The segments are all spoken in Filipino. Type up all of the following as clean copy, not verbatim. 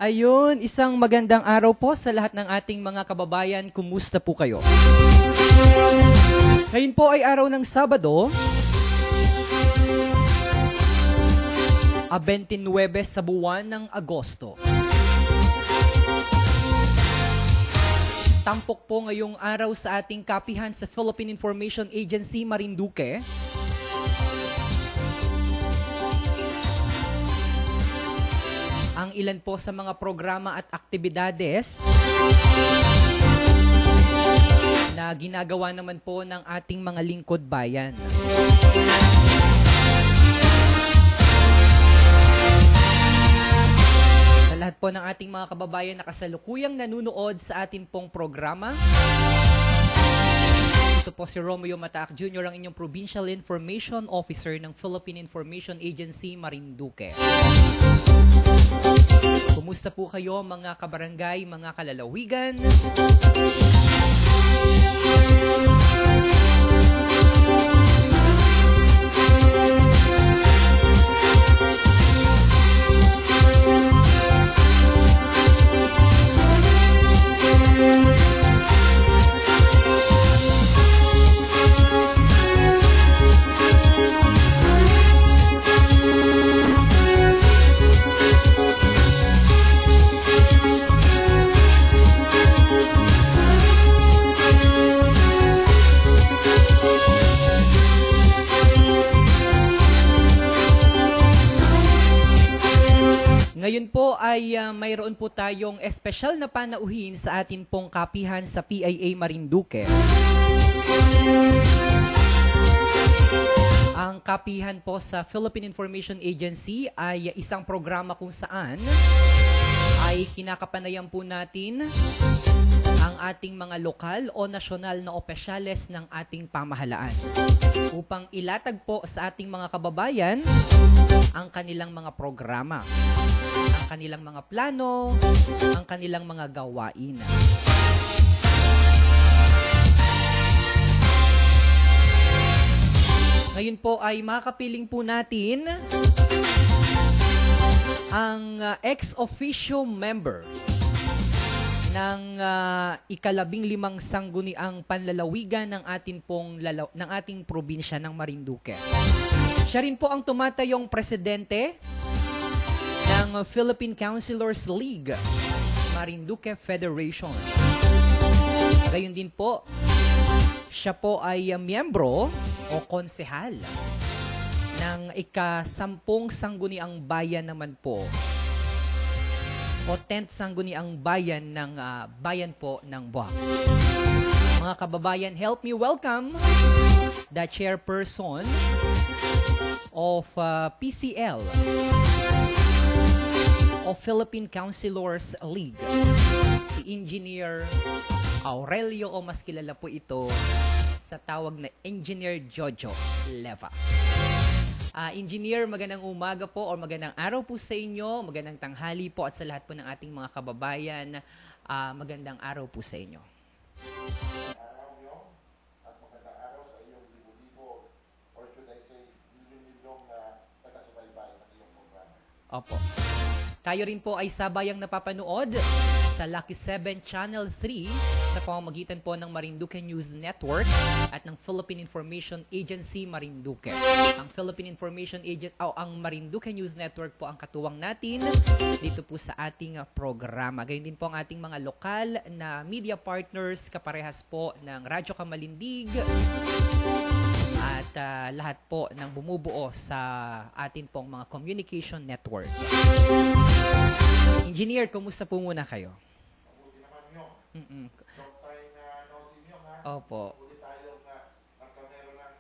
Ayun, isang magandang araw po sa lahat ng ating mga kababayan. Kumusta po kayo? Ngayon po ay araw ng Sabado, 29 sa buwan ng Agosto. Tampok po ngayong araw sa ating kapihan sa Philippine Information Agency, Marinduque. Ang ilan po sa mga programa at aktibidades na ginagawa naman po ng ating mga lingkod bayan. Sa lahat po ng ating mga kababayan na kasalukuyang nanunood sa ating pong programa, ito po si Romeo Mataak Jr., ang inyong Provincial Information Officer ng Philippine Information Agency, Marinduque. Kumusta po kayo mga kabarangay, mga kalalawigan? Ngayon po ay mayroon po tayong espesyal na panauhin sa atin pong kapihan sa PIA Marinduque. Ang kapihan po sa Philippine Information Agency ay isang programa kung saan ay kinakapanayan po natin ang ating mga lokal o nasyonal na opisyales ng ating pamahalaan upang ilatag po sa ating mga kababayan ang kanilang mga programa, ang kanilang mga plano, ang kanilang mga gawain. Ngayon po ay makapiling po natin ang ex-officio member ng ika-15 sangguniang panlalawigan ng ating probinsya ng Marinduque. Siya rin po ang tumatayong presidente ng Philippine Councilors League, Marinduque Federation. Gayon din po, siya po ay miyembro o konsehal ng ika-10 sangguniang bayan naman po o 10th sangguniang bayan ng bayan po ng Buwak. Mga kababayan, help me welcome the chairperson of PCL o Philippine Councilors League, si Engineer Aurelio o mas kilala po ito sa tawag na Engineer Jojo Leva. Engineer, magandang umaga po o magandang araw po sa inyo, magandang tanghali po at sa lahat po ng ating mga kababayan, magandang araw po sa inyo. Araw nyo at magandang araw sa iyong libo-libo or should I say milyon-milyong taga-subaybay ng iyong programa. Opo. Tayo rin po ay sabayang napapanood sa Lucky 7 Channel 3 sa pamamagitan po ng Marinduque News Network at ng Philippine Information Agency Marinduque. Ang Philippine Information ang Marinduque News Network po ang katuwang natin dito po sa ating programa. Gayon din po ang ating mga lokal na media partners, kaparehas po ng Radyo Kamalindig at lahat po ng bumubuo sa atin pong mga communication network. Engineer, kumusta po muna kayo? Mabuti naman nyo. Long time no see nyo ha. Opo. Mabuti tayong nagkameron ng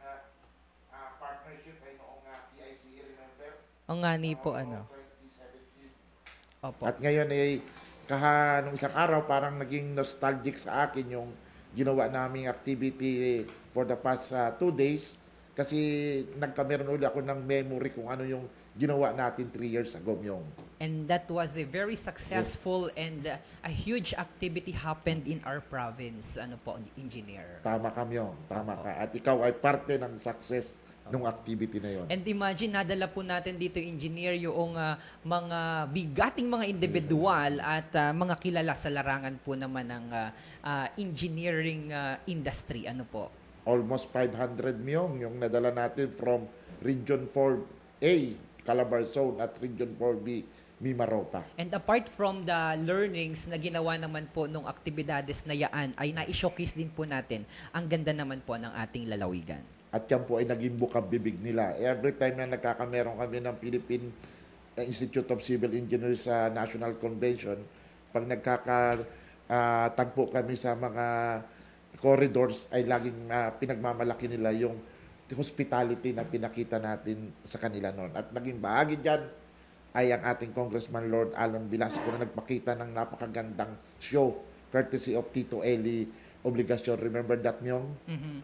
partnership ay noong PICE, remember? O nga ni po, 2017. Opo. At ngayon ay nung isang araw parang naging nostalgic sa akin yung ginawa naming activity for the past 2 days Kasi nagkameron ulit ako ng memory kung ano yung ginawa natin 3 years ago, Myong. And that was a very successful and a huge activity happened in our province. Ano po, engineer? Tama ka, Myong. Tama ka. At ikaw ay parte ng success ng activity na yon. And imagine, nadala po natin dito, engineer, yung mga bigating mga individual at mga kilala sa larangan po naman ng engineering industry. Ano po? Almost 500, Myong, yung nadala natin from Region 4A, Calabar Zone, at Region 4B, Mimaropa. And apart from the learnings na ginawa naman po nung aktibidades na yaan, ay na-showcase din po natin ang ganda naman po ng ating lalawigan. At yan po ay naging bukang bibig nila. Every time na nagkakameron kami ng Philippine Institute of Civil Engineers sa National Convention, pag nagkakatagpo kami sa mga corridors, ay laging pinagmamalaki nila yung hospitality na pinakita natin sa kanila noon. At naging bahagi dyan ay ang ating Congressman Lord Alan Velasco na nagpakita ng napakagandang show courtesy of Tito Eli Obligasyon. Remember that, Myong?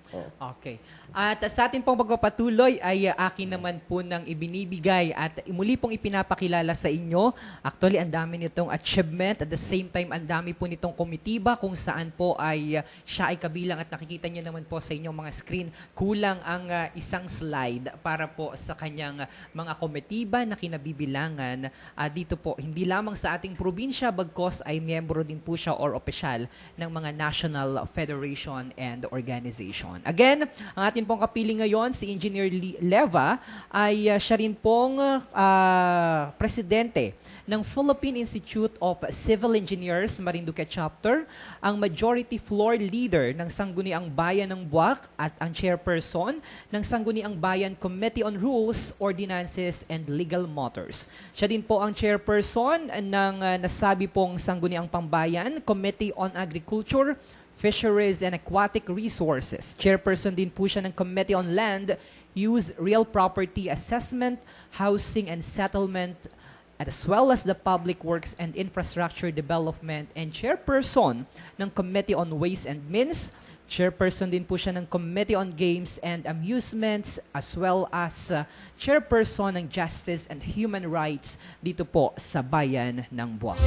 Oh. Okay. At sa atin pong pagpapatuloy ay akin naman po nang ibinibigay at muli pong ipinapakilala sa inyo. Actually, ang dami nitong achievement. At the same time, ang dami po nitong komitiba kung saan po ay siya ay kabilang at nakikita niyo naman po sa inyong mga screen. Kulang ang isang slide para po sa kanyang mga komitiba na kinabibilangan dito po. Hindi lamang sa ating probinsya, bagkos ay miyembro din po siya or opisyal ng mga national federation and organization. Again, ang atin pong kapiling ngayon, si Engineer Leva, ay siya rin pong presidente ng Philippine Institute of Civil Engineers Marinduque Chapter, ang majority floor leader ng Sangguniang Bayan ng Buwak at ang chairperson ng Sangguniang Bayan Committee on Rules, Ordinances, and Legal Matters. Siya din po ang chairperson ng nasabi pong Sangguniang Pambayan Committee on Agriculture, Fisheries and Aquatic Resources. Chairperson din po siya ng Committee on Land Use, Real Property Assessment, Housing and Settlement, as well as the Public Works and Infrastructure Development, and chairperson ng Committee on Ways and Means. Chairperson din po siya ng Committee on Games and Amusements, as well as chairperson ng Justice and Human Rights dito po sa Bayan ng Buwak.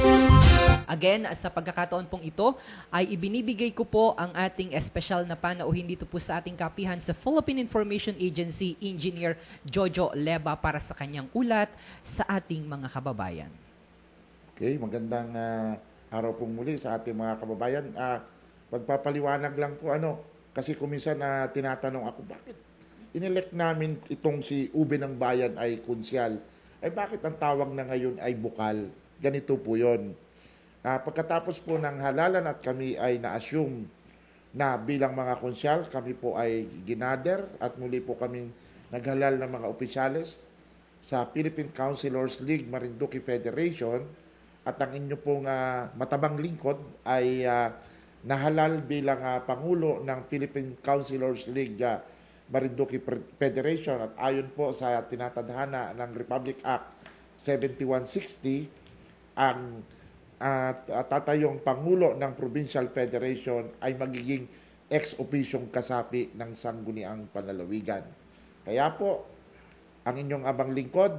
Again, sa pagkakataon pong ito, ay ibinibigay ko po ang ating espesyal na panauhin dito po sa ating kapihan sa Philippine Information Agency, Engineer Jojo Leva, para sa kanyang ulat sa ating mga kababayan. Okay, magandang araw pong muli sa ating mga kababayan. Magpapaliwanag lang po kasi kuminsan na tinatanong ako, bakit inelect namin itong si Ube ng Bayan ay konsyal? Ay bakit ang tawag na ngayon ay bukal? Ganito po yon. Pagkatapos po ng halalan at kami ay na-assume na bilang mga konsyal, kami po ay ginader at muli po kaming naghalal ng mga opisyales sa Philippine Councilors League Marinduque Federation, at ang inyo pong matabang lingkod ay nahalal bilang Pangulo ng Philippine Councilors League Marinduque Federation, at ayon po sa tinatadhana ng Republic Act 7160, ang tatayong Pangulo ng Provincial Federation ay magiging ex-opisyong kasapi ng Sangguniang Panlalawigan. Kaya po, ang inyong abang lingkod,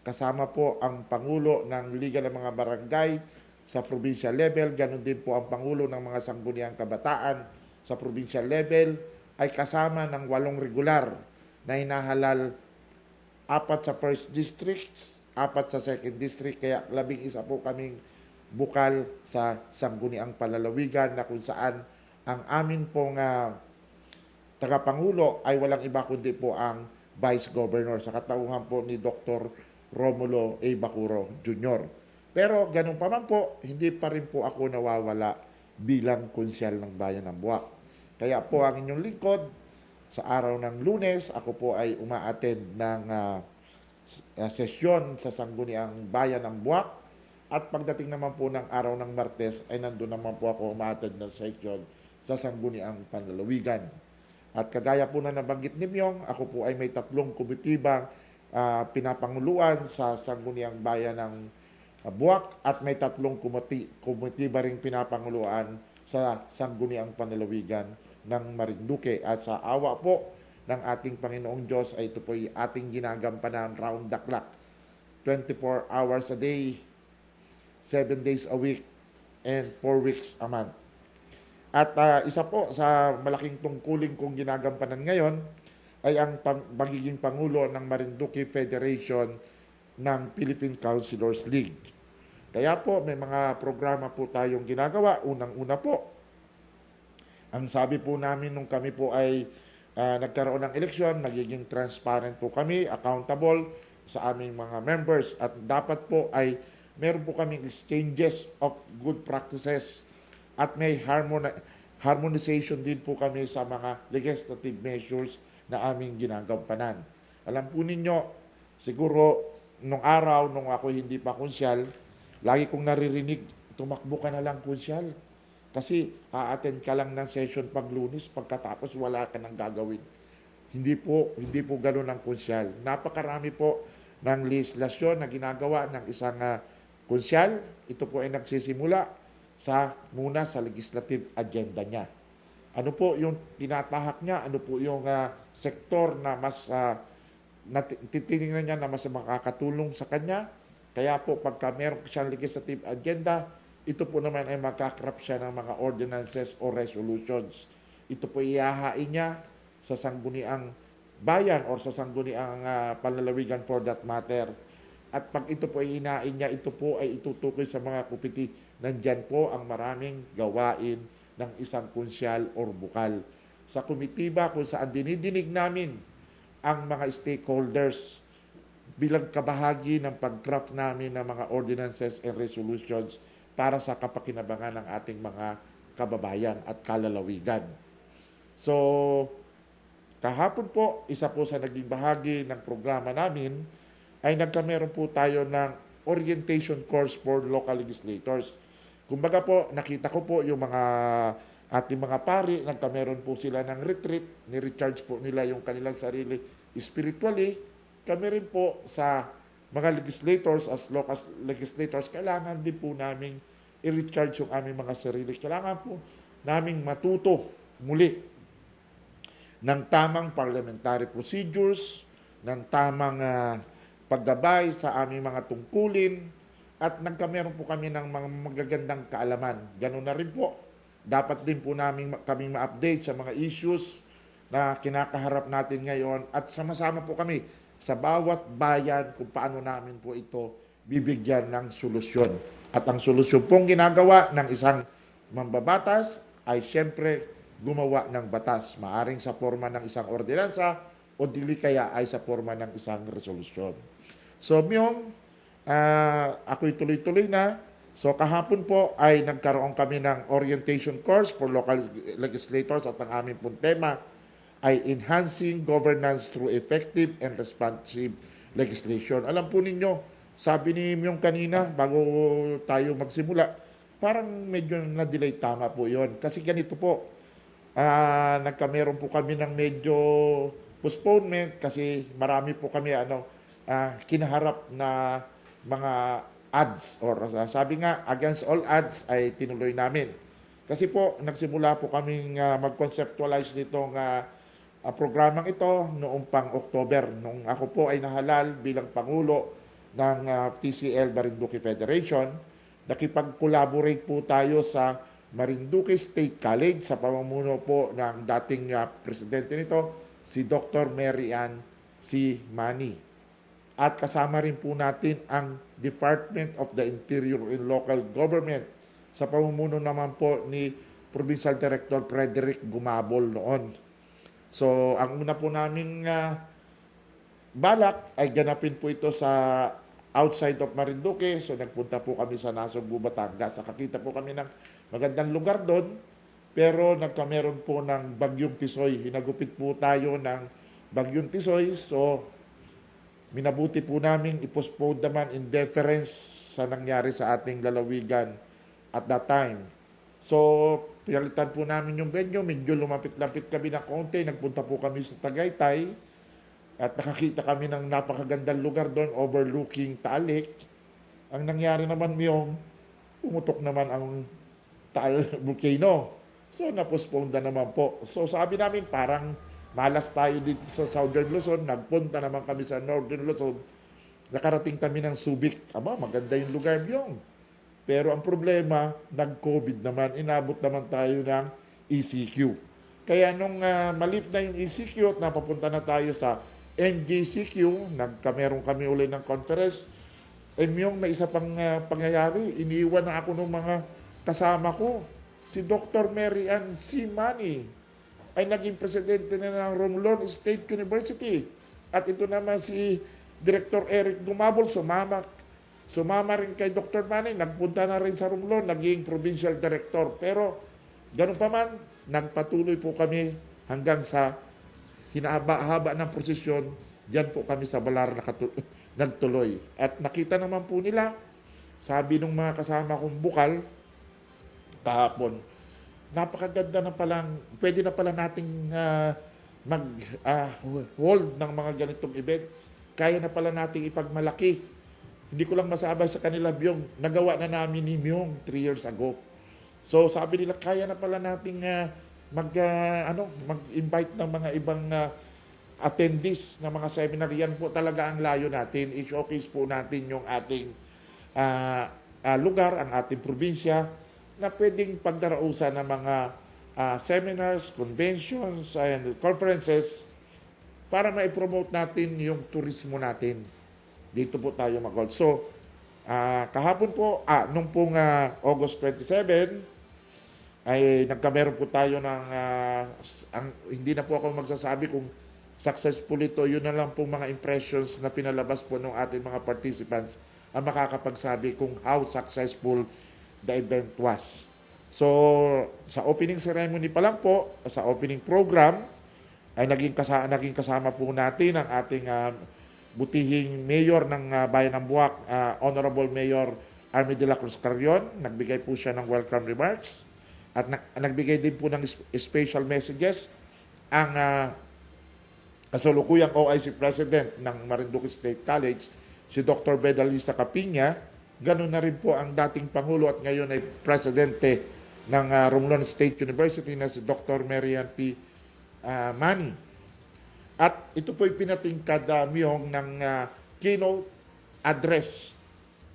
kasama po ang Pangulo ng Liga ng mga Barangay sa provincial level, ganun din po ang Pangulo ng mga Sangguniang Kabataan sa provincial level, ay kasama ng 8 regular na hinahalal, 4 sa first district, 4 sa second district, kaya 11 po kaming bukal sa Sangguniang Panlalawigan, na kung saan ang amin pong tagapangulo ay walang iba kundi po ang Vice Governor sa katauhan po ni Dr. Romulo A. Bacuro Jr. Pero ganun pa man po, hindi pa rin po ako nawawala bilang konsyal ng Bayan ng Buwak. Kaya po ang inyong lingkod, sa araw ng Lunes, ako po ay uma-attend ng sesyon sa Sangguniang Bayan ng Buwak. At pagdating naman po ng araw ng Martes, ay nandun naman po ako uma-attend ng sesyon sa Sangguniang Panlalawigan. At kagaya po na nabanggit ni Myong, ako po ay may 3 komitibang pinapanguluan sa Sangguniang Bayan ng Buwak, at may 3 komitiba ring pinapanguluan sa Sangguniang Panlalawigan ng Marinduque. At sa awa po ng ating Panginoong Diyos ay ito po ay ating ginagampanan round the clock. 24 hours a day, 7 days a week, and 4 weeks a month. At isa po sa malaking tungkulin kong ginagampanan ngayon ay ang magiging Pangulo ng Marinduque Federation ng Philippine Councilors League. Kaya po may mga programa po tayong ginagawa. Unang-una po, ang sabi po namin nung kami po ay nagkaroon ng eleksyon, nagiging transparent po kami, accountable sa aming mga members at dapat po ay meron po kaming exchanges of good practices at may harmonization din po kami sa mga legislative measures na aming ginagampanan. Alam po ninyo, siguro nung araw, nung ako hindi pa konsyal, lagi kong naririnig, tumakbo ka na lang konsyal. Kasi a-attend ka lang ng session pag Lunes, pagkatapos wala ka nang gagawin. Hindi po ganoon ang konsyal. Napakarami po ng legislasyon na ginagawa ng isang konsyal. Ito po ay nagsisimula muna sa legislative agenda niya. Ano po yung tinatahak niya? Ano po yung sektor na mas titingnan niya na mas makakatulong sa kanya? Kaya po pagka meron siyang legislative agenda, ito po naman ay magkakrap siya ng mga ordinances o resolutions. Ito po ihahain niya sa sangguniang bayan or sa sangguniang panlalawigan for that matter. At pag ito po ay hinain niya, ito po ay itutukoy sa mga kupiti. Nandyan po ang maraming gawain ng isang konsyal or bukal. Sa komitiba kung saan dinidinig namin ang mga stakeholders bilang kabahagi ng pag-craft namin ng mga ordinances and resolutions para sa kapakinabangan ng ating mga kababayan at kalalawigan. So, kahapon po, isa po sa naging bahagi ng programa namin ay nagkameron po tayo ng orientation course for local legislators. Kumbaga po, nakita ko po yung mga ating mga pari, nagkameron po sila ng retreat, ni-recharge po nila yung kanilang sarili spiritually. Kami rin po sa mga legislators, as local legislators, kailangan din po namin i-recharge yung aming mga sarili. Kailangan po naming matuto muli ng tamang parliamentary procedures, ng tamang paggabay sa aming mga tungkulin, at nagkameron po kami ng mga magagandang kaalaman. Ganun na rin po. Dapat din po kami ma-update sa mga issues na kinakaharap natin ngayon at sama-sama po kami sa bawat bayan kung paano namin po ito bibigyan ng solusyon. At ang solusyon pong ginagawa ng isang mambabatas ay siyempre gumawa ng batas. Maaring sa forma ng isang ordinansa o dili kaya ay sa forma ng isang resolusyon. So, Myong, ako'y tuloy-tuloy na. So, kahapon po ay nagkaroon kami ng orientation course for local legislators at ang aming pong tema ay enhancing governance through effective and responsive legislation. Alam po ninyo, sabi ni Myong kanina, bago tayo magsimula, parang medyo na-delay, tama po yon. Kasi ganito po, nagkameron po kami ng medyo postponement kasi marami po kami kinaharap na mga ads or sabi nga, against all ads ay tinuloy namin. Kasi po, nagsimula po kaming mag-conceptualize nitong programang ito noong pang October, nung ako po ay nahalal bilang Pangulo ng PCL Marinduque Federation. Nakipag-collaborate po tayo sa Marinduque State College sa pamumuno po ng dating presidente nito, si Dr. Mary Ann C. Manny. At kasama rin po natin ang Department of the Interior and Local Government sa pamumuno naman po ni Provincial Director Frederick Gumabol noon. So, ang una po naming balak ay ganapin po ito sa outside of Marinduque. So, nagpunta po kami sa Nasugbu, Batangas. Nakakita po kami ng magandang lugar doon. Pero nagkameron po ng Bagyong Tisoy. Hinagupit po tayo ng Bagyong Tisoy. So, minabuti po namin i-postpone naman in deference sa nangyari sa ating lalawigan at that time. So, pinalitan po namin yung venue, medyo lumapit-lapit kami ng konti, nagpunta po kami sa Tagaytay at nakakita kami ng napakagandang lugar doon, overlooking Taal Lake. Ang nangyari naman yung pumutok naman ang Taal Volcano. So, na-postpone na naman po. So, sabi namin parang Malas tayo dito sa Southern Luzon, nagpunta naman kami sa Northern Luzon, nakarating kami ng Subic. Aba, maganda yung lugar yung. Pero ang problema, nag-COVID naman, inabot naman tayo ng ECQ. Kaya nung malip na yung ECQ at napapunta na tayo sa NJCQ, meron kami uli ng conference, yung may isa pang pangyayari, iniwan na ako ng mga kasama ko. Si Dr. Mary Ann C. Manny ay naging presidente na ng Romblon State University. At ito naman si Director Eric Gumabol, sumama rin kay Dr. Manny, nagpunta na rin sa Romblon, naging provincial director. Pero ganun pa man, nagpatuloy po kami hanggang sa hinahaba-haba ng prosesyon, diyan po kami sa Balar nagtuloy. At nakita naman po nila, sabi ng mga kasama kong bukal, kahapon, napakaganda na palang, pwede na pala nating mag-hold ng mga ganitong event. Kaya na pala nating ipagmalaki. Hindi ko lang masabay sa kanila, Byong, nagawa na namin ni Myong 3 years ago. So sabi nila, kaya na pala nating mag-invite ng mga ibang attendees ng mga seminar. Yan po talaga ang layo natin. I-showcase po natin yung ating lugar, ang ating probinsya, na pwedeng pagdarausan ng mga seminars, conventions, and conferences para ma-promote natin yung turismo natin. Dito po tayo mag-hold. So, kahapon po, nung pong August 27, ay nagkameron po tayo ng, hindi na po ako magsasabi kung successful ito, yun na lang pong mga impressions na pinalabas po ng ating mga participants ang makakapagsabi kung how successful the event was. So, sa opening ceremony pa lang po, sa opening program, ay naging kasama po natin ang ating butihing mayor ng Bayan ng Buwak, Honorable Mayor Army de la Cruz Carrion. Nagbigay po siya ng welcome remarks at nagbigay din po ng special messages ang kasalukuyang OIC President ng Marinduque State College, si Dr. Bedalisa Capiña. Ganun na rin po ang dating Pangulo at ngayon ay Presidente ng Romblon State University na si Dr. Mary Ann P. Manny. At ito po'y pinatingkad Myong ng keynote address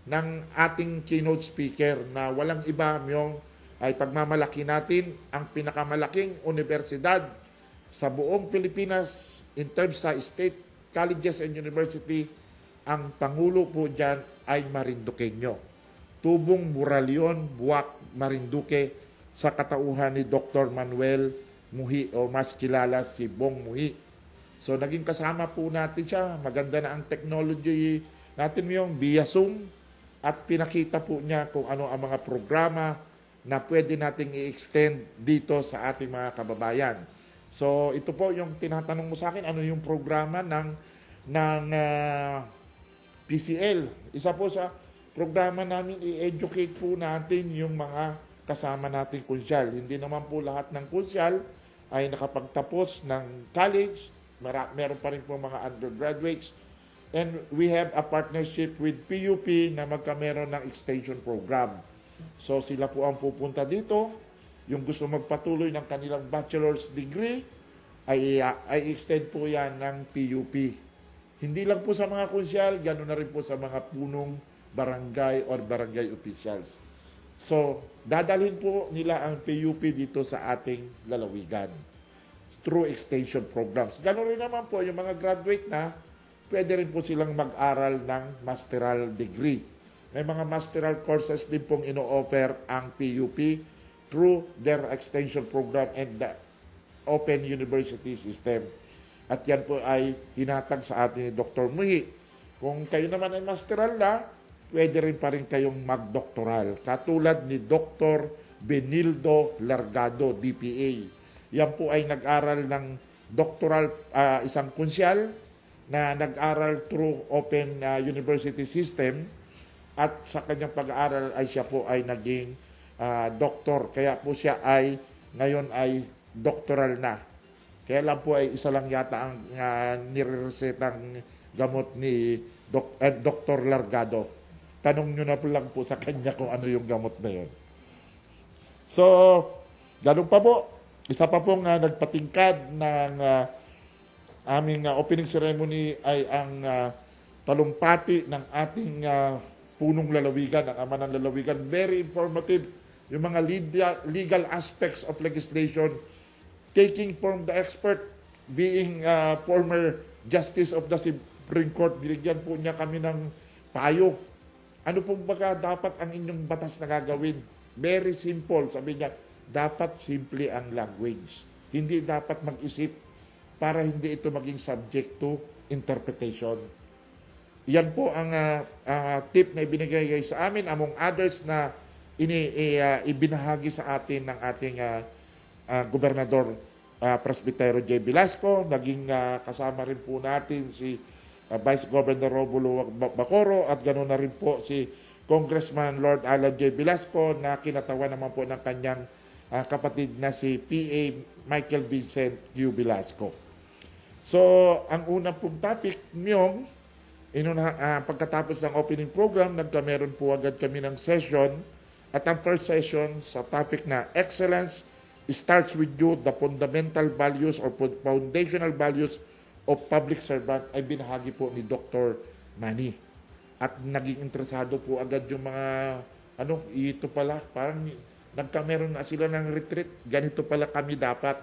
ng ating keynote speaker na walang iba, Myong, ay pagmamalaki natin ang pinakamalaking universidad sa buong Pilipinas in terms sa state colleges and university. Ang Pangulo po dyan ay Marinduqueño. Tubong Muralion, Buwak, Marinduque, sa katauhan ni Dr. Manuel Muhi o mas kilala si Bong Muhi. So naging kasama po natin siya. Maganda na ang technology natin yung via Zoom at pinakita po niya kung ano ang mga programa na pwede nating i-extend dito sa ating mga kababayan. So ito po yung tinatanong mo sa akin, ano yung programa ng PCL. Isa po sa programa namin, i-educate po natin yung mga kasama nating kunsyal. Hindi naman po lahat ng kunsyal ay nakapagtapos ng college. Meron pa rin po mga undergraduates. And we have a partnership with PUP na magkameron ng extension program. So sila po ang pupunta dito. Yung gusto magpatuloy ng kanilang bachelor's degree ay extend po yan ng PUP. Hindi lang po sa mga konsyal, gano'n na rin po sa mga punong barangay or barangay officials. So, dadalhin po nila ang PUP dito sa ating lalawigan through extension programs. Gano'n rin naman po yung mga graduate na, pwede rin po silang mag-aral ng masteral degree. May mga masteral courses din pong ino-offer ang PUP through their extension program and the Open University System. At yan po ay hinatag sa atin ni Dr. Muhi. Kung kayo naman ay masteral na, pwede rin pa rin kayong mag-doktoral. Katulad ni Dr. Benildo Largado, DPA. Yan po ay nag-aral ng doctoral, isang konsyal na nag-aral through Open University System. At sa kanyang pag-aaral ay siya po ay naging doktor. Kaya po siya ay ngayon ay doktoral na. Kaya lang po ay isa lang yata ang niresetang gamot ni Dr. Largado. Tanong nyo na po lang po sa kanya kung ano yung gamot na yun. So, ganun pa po. Isa pa pong nagpatingkad ng aming opening ceremony ay ang talumpati ng ating punong lalawigan, ang ama ng lalawigan. Very informative yung mga legal aspects of legislation taking from the expert, being former Justice of the Supreme Court. Binigyan po niya kami ng payo. Ano po baga dapat ang inyong batas na gagawin? Very simple. Sabi niya, dapat simple ang language. Hindi dapat mag-isip para hindi ito maging subject to interpretation. Yan po ang tip na ibinigay sa amin, among others na ibinahagi sa atin ng ating Gobernador Presbitero J. Velasco. Naging kasama rin po natin si Vice Governor Romulo Bacoor at ganoon na rin po si Congressman Lord Alan J. Velasco na kinatawa naman po ng kanyang kapatid na si P.A. Michael Vincent Q. Velasco. So, ang unang pong topic niyong, pagkatapos ng opening program, meron po agad kami ng session. At ang first session sa topic na Excellence starts with you, the fundamental values or foundational values of public servant ay binahagi po ni Dr. Manny. At naging interesado po agad yung mga, ito pala, parang nagkameron na sila ng retreat. Ganito pala kami dapat.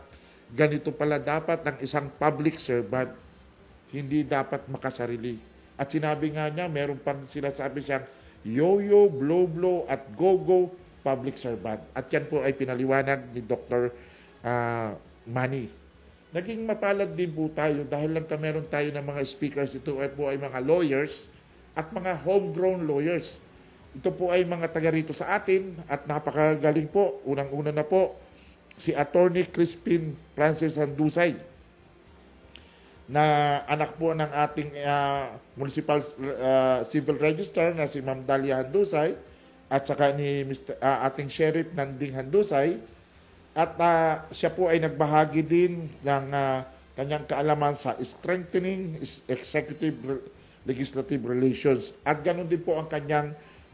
Ganito pala dapat ang isang public servant. Hindi dapat makasarili. At sinabi nga niya, meron pang sila sabi siyang yo-yo, blow-blow at go-go public servant. At yan po ay pinaliwanag ni Dr. Manny. Naging mapalad din po tayo dahil lang meron tayo ng mga speakers. Ito ay po ay mga lawyers at mga homegrown lawyers. Ito po ay mga taga rito sa atin at napakagaling po. Unang-una na po si Attorney Crispin Francis Handusay na anak po ng ating Municipal Civil Register na si Ma'am Dalia Handusay at saka ni ating Sheriff Nanding Handusay. At siya po ay nagbahagi din ng kanyang kaalaman sa strengthening executive legislative relations. At ganoon din po ang kanyang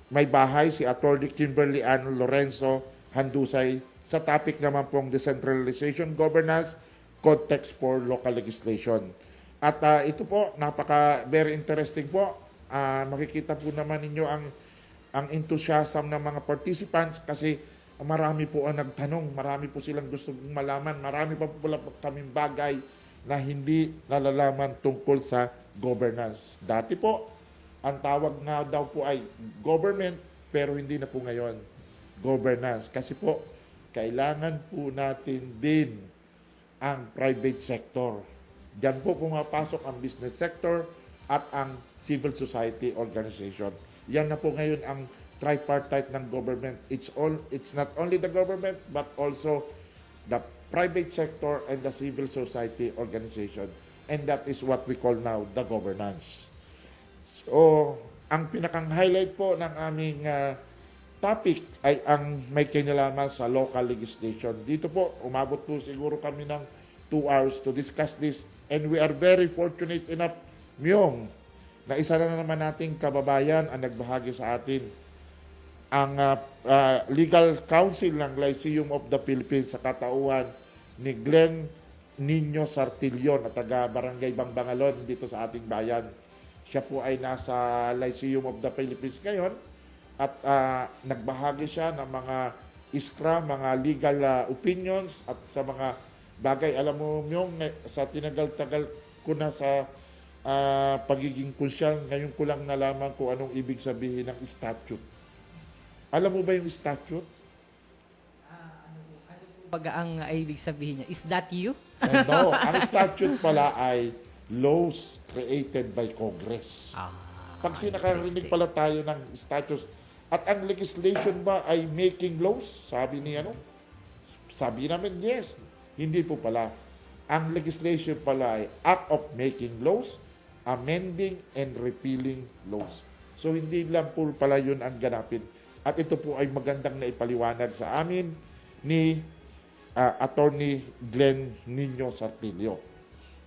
may bahay, si Attorney Kimberly Ann Lorenzo Handusay, sa topic naman pong decentralization governance, context for local legislation. At ito po, very interesting po. Makikita po naman ninyo ang enthusiasm ng mga participants kasi marami po ang nagtanong, marami po silang gusto malaman, marami pa po pala kaming bagay na hindi nalalaman tungkol sa governance. Dati po, ang tawag nga daw po ay government, pero hindi na po ngayon governance. Kasi po, kailangan po natin din ang private sector. Diyan po pumapasok ang business sector at ang civil society organization. Yan na po ngayon ang tripartite ng government. It's not only the government but also the private sector and the civil society organization. And that is what we call now the governance. So, ang pinakang highlight po ng aming topic ay ang may kinalaman sa local legislation. Dito po, umabot po siguro kami ng 2 hours to discuss this. And we are very fortunate enough, Myong, na isa na naman nating kababayan ang nagbahagi sa atin. Ang legal counsel ng Lyceum of the Philippines sa katauhan ni Glenn Nino Sartillo na taga Barangay Bangbangalon dito sa ating bayan. Siya po ay nasa Lyceum of the Philippines ngayon at nagbahagi siya ng mga iskra, mga legal opinions at sa mga bagay. Alam mo yung sa tinagal-tagal ko na sa pagiging konsyal, ngayon ko lang nalaman kung anong ibig sabihin ng statute. Alam mo ba yung statute? Baga ang ibig sabihin niya, is that you? No, ang statute pala ay laws created by Congress. Pag sinakarinig pala tayo ng statutes, at ang legislation ba ay making laws? Sabi namin, yes. Hindi po pala. Ang legislation pala ay act of making laws, amending and repealing laws. So hindi lang po pala yun ang ganapin. At ito po ay magandang naipaliwanag sa amin ni Attorney Glenn Nino Sartillo.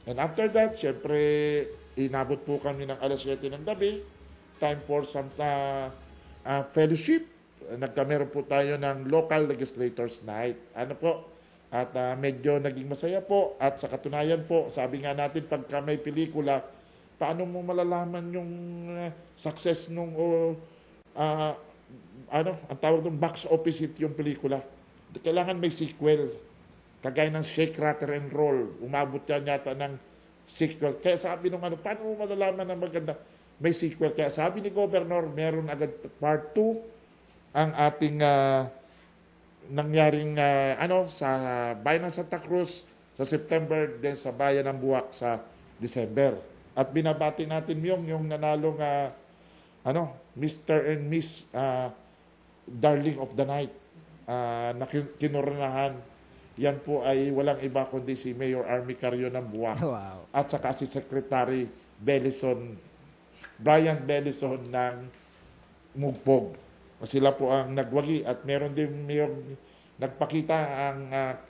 And after that, syempre, inabot po kami ng alas 7 ng gabi. Time for some fellowship. Nagkameron po tayo ng Local Legislators Night. Ano po? At medyo naging masaya po. At sa katunayan po, sabi nga natin pagka may pelikula, paano mo malalaman yung success nung ang tawag ng box opposite yung pelikula? Kailangan may sequel. Kagaya ng Shake, Rattle and Roll. Umabot yan yata ng sequel. Kaya sabi nung paano mo malalaman na maganda? May sequel. Kaya sabi ni Governor, meron agad part 2 ang ating nangyaring sa bayan ng Santa Cruz sa September, then sa bayan ng Buwak sa December. At binabati natin yung nanalong Mr. and Miss Darling of the Night na kinoronahan. Yan po ay walang iba kundi si Mayor Army Carrio ng Buwak. Wow. At saka si Secretary Brian Bellison ng Mugpog. Sila po ang nagwagi at meron din yung nagpakita ang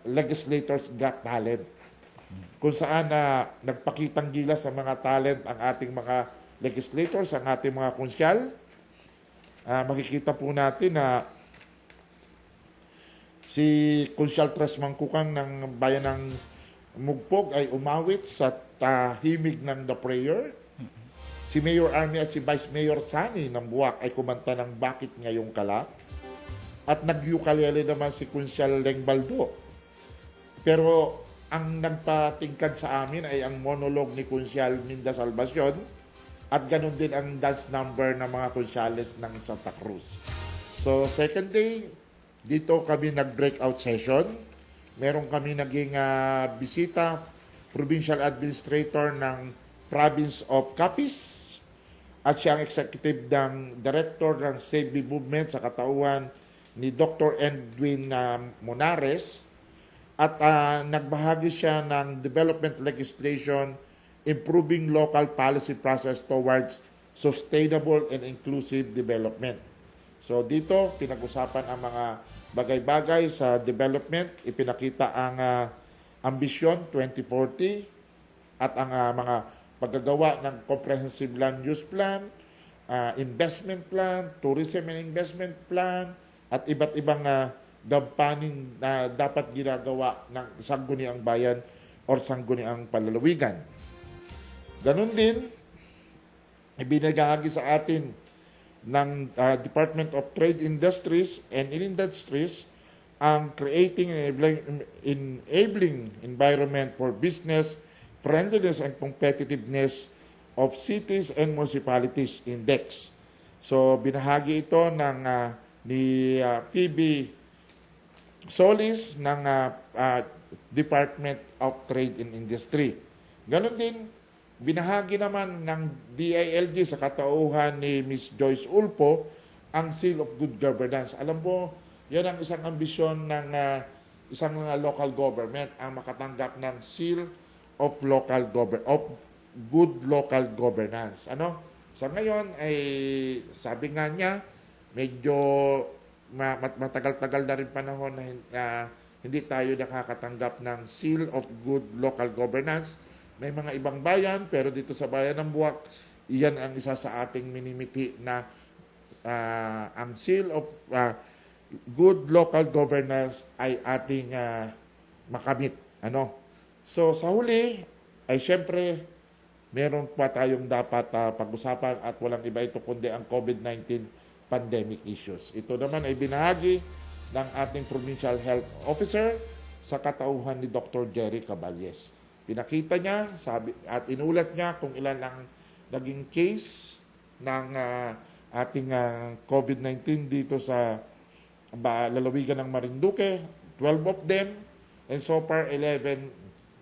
Legislators Got Talent. Kung saan nagpakitang gila sa mga talent ang ating mga legislators, ang ating mga konsyal. Makikita po natin na si Konsyal Tres Mangkukang ng bayan ng Mugpog ay umawit sa tahimig ng The Prayer. Si Mayor Army at si Vice Mayor Sani ng Buwak ay kumanta ng Bakit Ngayong Kala. At nag-ukulele naman si Konsyal Leng Baldo. Pero ang nagpatingkad sa amin ay ang monologue ni Konsyal Minda Salvacion at ganun din ang dance number ng mga konsyales ng Santa Cruz. So second day, dito kami nag-breakout session. Meron kami naging bisita, Provincial Administrator ng Province of Capiz at siya ang executive ng director ng Save Me Movement sa katauhan ni Dr. Edwin Monares at nagbahagi siya ng development legislation improving local policy process towards sustainable and inclusive development. So dito, pinag-usapan ang mga bagay-bagay sa development, ipinakita ang Ambition 2040 at ang mga paggagawa ng Comprehensive Land Use Plan, Investment Plan, Tourism and Investment Plan, at iba't ibang gampanin na dapat ginagawa ng sangguniang bayan o sangguniang palalawigan. Ganun din, ibinagahagi sa atin ng Department of Trade Industries and Industries ang creating and enabling environment for business, friendliness and competitiveness of cities and municipalities index. So binahagi ito ng ni PB Solis ng Department of Trade and Industry. Ganon din, binahagi naman ng DILG sa katauhan ni Ms. Joyce Ulpo ang Seal of Good Governance. Alam mo, yan ang isang ambisyon ng isang local government ang makatanggap ng Seal of Good Local Governance. Sa ngayon ay sabi nga niya, medyo matagal-tagal na rin panahon na hindi tayo nakakatanggap ng Seal of Good Local Governance. May mga ibang bayan, pero dito sa bayan ng Buwak, iyan ang isa sa ating minimiti na ang Seal of Good Local Governance ay ating makamit. So sa huli, ay syempre, meron pa tayong dapat pag-usapan at walang iba ito kundi ang COVID-19 pandemic issues. Ito naman ay binahagi ng ating Provincial Health Officer sa katauhan ni Dr. Jerry Caballes. Pinakita niya at inulat niya kung ilan ang naging case ng ating COVID-19 dito sa lalawigan ng Marinduque. 12 of them, and so far 11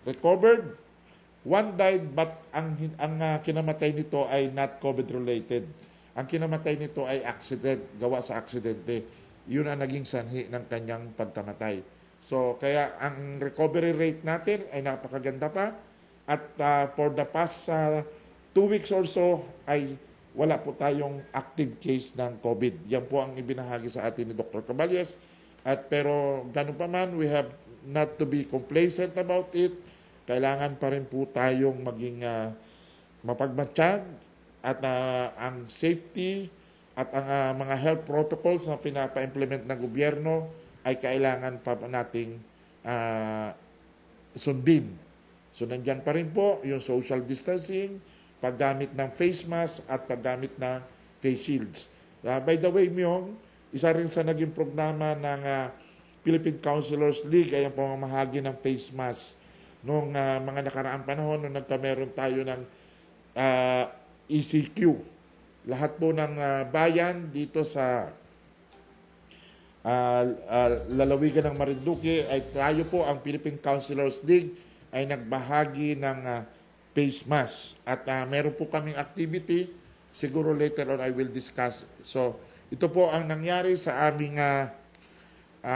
recovered. 1 died, but ang kinamatay nito ay not COVID-related. Ang kinamatay nito ay accident, gawa sa aksidente. Yun ang naging sanhi ng kanyang pagkamatay. So, kaya ang recovery rate natin ay napakaganda pa. At for the past 2 weeks or so, ay wala po tayong active case ng COVID. Yan po ang ibinahagi sa atin ni Dr. Caballes. Pero ganun pa man, we have not to be complacent about it. Kailangan pa rin po tayong maging mapagmatsyag at ang safety at ang mga health protocols na pinapa-implement ng gobyerno ay kailangan pa nating ah, sundin. So nandyan pa rin po yung social distancing, paggamit ng face mask at paggamit ng face shields. By the way, Myong, isa rin sa naging programa ng Philippine Counselors League ay ang pamamahagi ng face mask. Noong mga nakaraang panahon, nung nagkameron tayo ng ECQ. Lahat po ng bayan dito sa lalawigan ng Marinduque ay tayo po, ang Philippine Counselors League, ay nagbahagi ng face mask. At meron po kaming activity, siguro later on I will discuss. So, ito po ang nangyari sa aming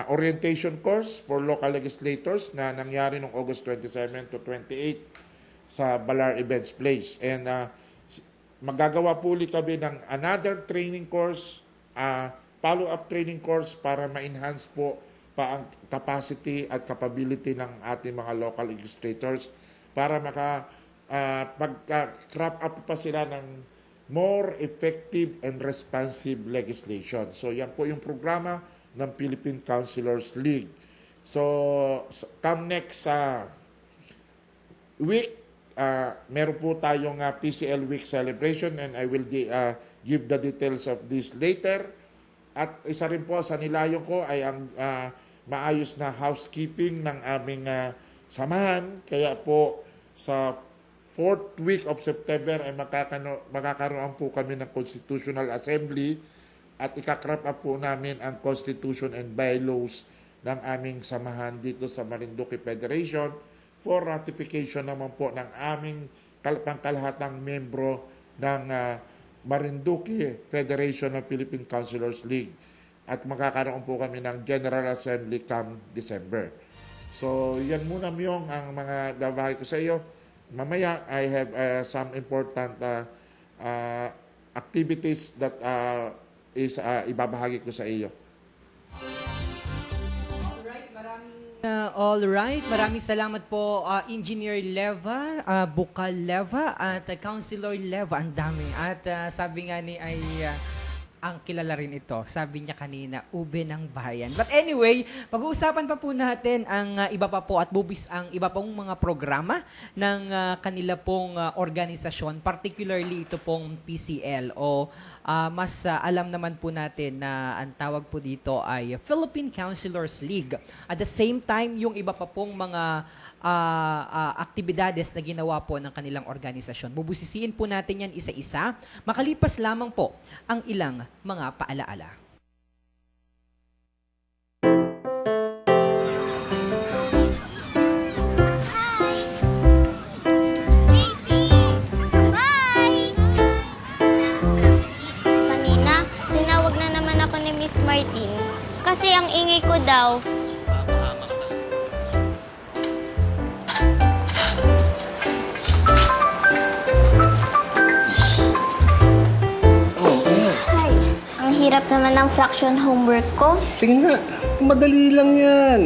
orientation course for local legislators na nangyari noong August 27 to 28 sa Balar Events Place. And magagawa po ulit kami ng another training course, follow-up training course para ma-enhance po pa ang capacity at capability ng ating mga local legislators para pagka-crop up pa sila ng more effective and responsive legislation. So yan po yung programa ng Philippine Counselors League. So come next week, meron po tayong PCL Week celebration and I will give the details of this later. At isa rin po sa nilayo ko ay ang maayos na housekeeping ng aming samahan. Kaya po sa 4th week of September ay magkakaroon po kami ng Constitutional Assembly at ikakrap up po namin ang Constitution and Bylaws ng aming samahan dito sa Marinduque Federation for ratification naman po ng aming pangkalahatang membro ng Marinduque Federation of Philippine Counselors League. At magkakaroon po kami ng General Assembly come December. So, yan muna Myong ang mga babahay ko sa iyo. Mamaya, I have some important activities that ibabahagi ko sa iyo. Alright, maraming salamat po Engineer Leva, Bukal Leva at Councilor Leva. Ang dami. At sabi nga ni ay ang kilala rin ito. Sabi niya kanina, ube ng bayan. But anyway, pag-uusapan pa po natin ang iba pa po at bubis ang iba pong mga programa ng kanila pong organisasyon, particularly ito pong PCL o mas alam naman po natin na ang tawag po dito ay Philippine Counselors League. At the same time, yung iba pa pong mga aktibidades na ginawa po ng kanilang organisasyon. Bubusisiin po natin yan isa-isa. Makalipas lamang po ang ilang mga paalaala. Kanina, tinawag na naman ako ni Miss Martin. Kasi ang ingay ko daw. Guys, ang hirap naman ng fraction homework ko. Sige nga, madali lang yan.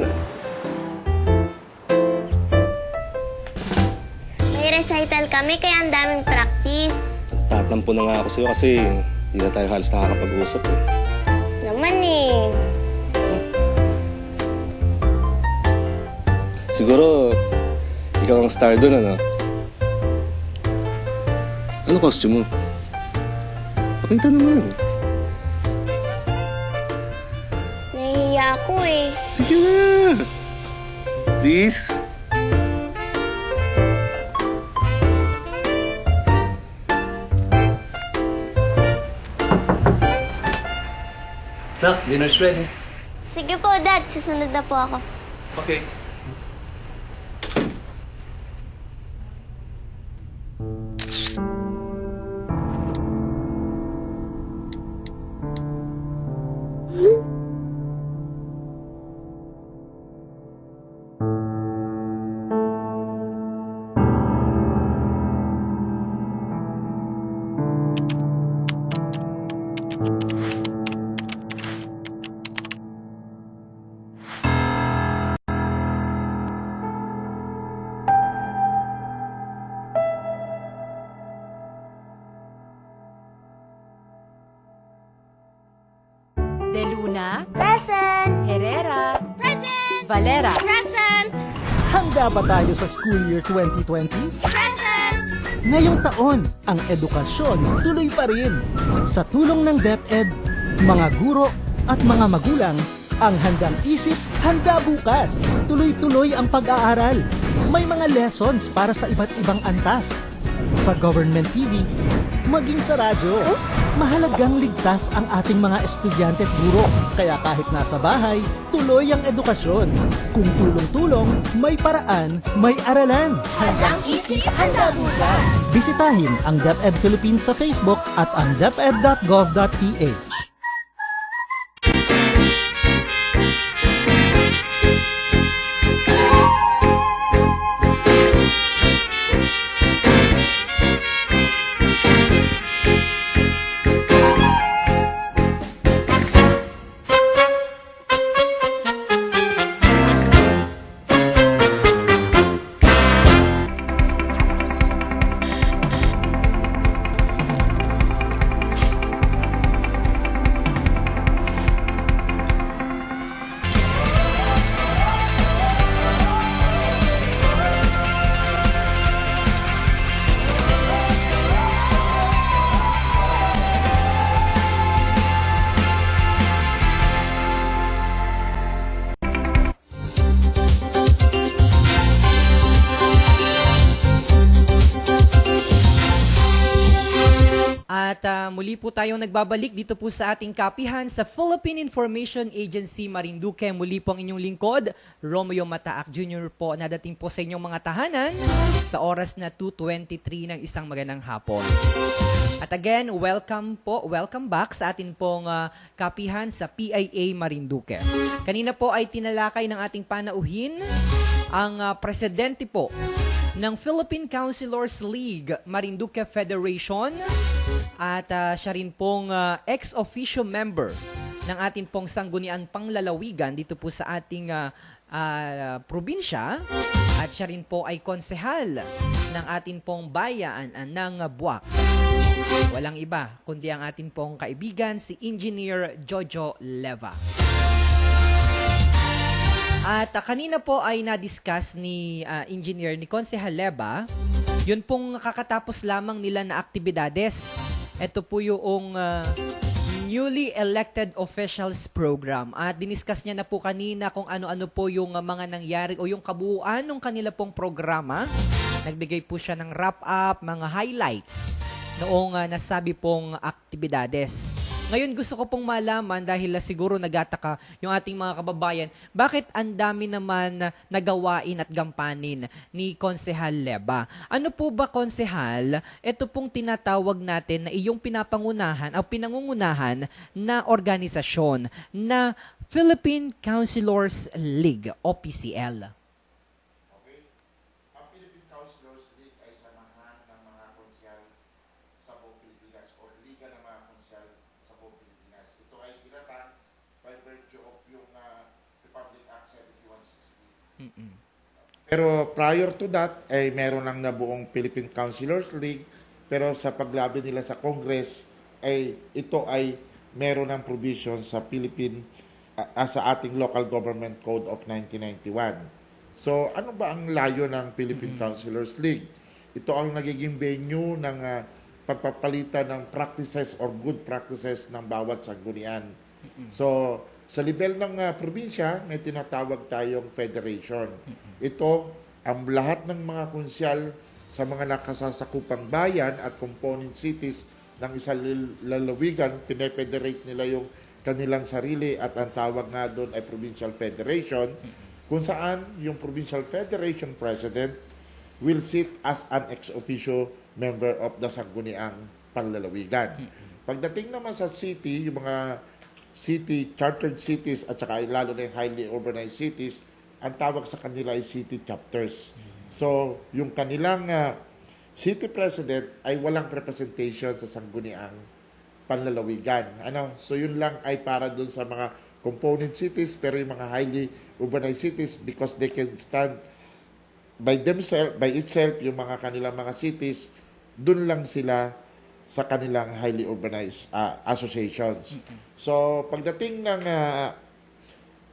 May recital kami kaya ang daming practice. Tatampo na nga ako sa'yo kasi hindi na tayo halos nakakapag-usap eh. Naman eh. Siguro, ikaw ang star doon, ano? Ano costume mo? Pakita naman. Nahihiya ako eh. Sige na. Please. Nak, dinner's ready. Sige po, Dad. Susunod na po ako. Okay. De Luna, Present! Herrera, Present! Valera, Present! Handa ba tayo sa school year 2020? Ngayong taon, ang edukasyon tuloy pa rin. Sa tulong ng DepEd, mga guro at mga magulang, ang handang isip, handa bukas. Tuloy-tuloy ang pag-aaral. May mga lessons para sa iba't ibang antas. Sa government TV, maging sa radyo. Mahalagang ligtas ang ating mga estudyante at guro. Kaya kahit nasa bahay, tuloy ang edukasyon. Kung tulong-tulong, may paraan, may aralan. Handang isip, handa bukas. Bisitahin ang DepEd Philippines sa Facebook at ang deped.gov.ph. At muli po tayong nagbabalik dito po sa ating kapihan sa Philippine Information Agency Marinduque. Muli po ang inyong lingkod, Romeo Mataak Jr. po, nadating po sa inyong mga tahanan sa oras na 2:23 ng isang magandang hapon. At again, welcome back sa atin pong kapihan sa PIA Marinduque. Kanina po ay tinalakay ng ating panauhin ang presidente po ng Philippine Councilors League Marinduque Federation at siya rin pong ex-officio member ng ating pong sangguniang panglalawigan dito po sa ating probinsya at siya rin po ay konsehal ng ating pong bayan ng Buwak. Walang iba kundi ang ating pong kaibigan si Engineer Jojo Leva. At kanina po ay na-discuss ni Engineer, ni Konsehal Leva, yun pong kakatapos lamang nila na aktibidades. Ito po yung newly elected officials program. At diniscuss niya na po kanina kung ano-ano po yung mga nangyari o yung kabuuan ng kanila pong programa. Nagbigay po siya ng wrap-up, mga highlights noong nasabi pong aktibidades. Ngayon gusto ko pong malaman dahil siguro nagataka yung ating mga kababayan, bakit ang dami naman nagawain at gampanin ni Konsehal Leva? Ano po ba, Konsehal, ito pong tinatawag natin na iyong pinapangunahan o pinangungunahan na organisasyon na Philippine Councilors League o PCL? Okay. Ang Philippine Councilors League ay samahan ng mga konsyal sa buong Pilipinas o liga ng mga konsyal sa buong Pilipinas. Ito ay ilatag by virtue of yung Republic Act 7160. Pero prior to that, ay meron lang nabuong Philippine Councilors League, pero sa paglabi nila sa Congress, ay ito ay meron ng provision sa sa ating Local Government Code of 1991. So, ano ba ang layo ng Philippine Councilors League? Ito ang nagiging venue ng pagpapalitan ng practices or good practices ng bawat sanggunian. So, sa level ng probinsya, may tinatawag tayong federation. Ito, ang lahat ng mga konsyal sa mga nakasasakupang bayan at component cities ng isang lalawigan, pinefederate nila yung kanilang sarili at ang tawag nga doon ay Provincial Federation, kung saan yung Provincial Federation President will sit as an ex-officio member of the sangguniang panlalawigan. Pagdating naman sa city, yung mga city, chartered cities at saka lalo na yung highly urbanized cities, ang tawag sa kanila ay city chapters. So, yung kanilang city president ay walang representation sa sangguniang panlalawigan. So, yun lang ay para dun sa mga component cities, pero yung mga highly urbanized cities, because they can stand by themselves, by itself, yung mga kanilang mga cities, dun lang sila sa kanilang highly urbanized associations. So, pagdating ng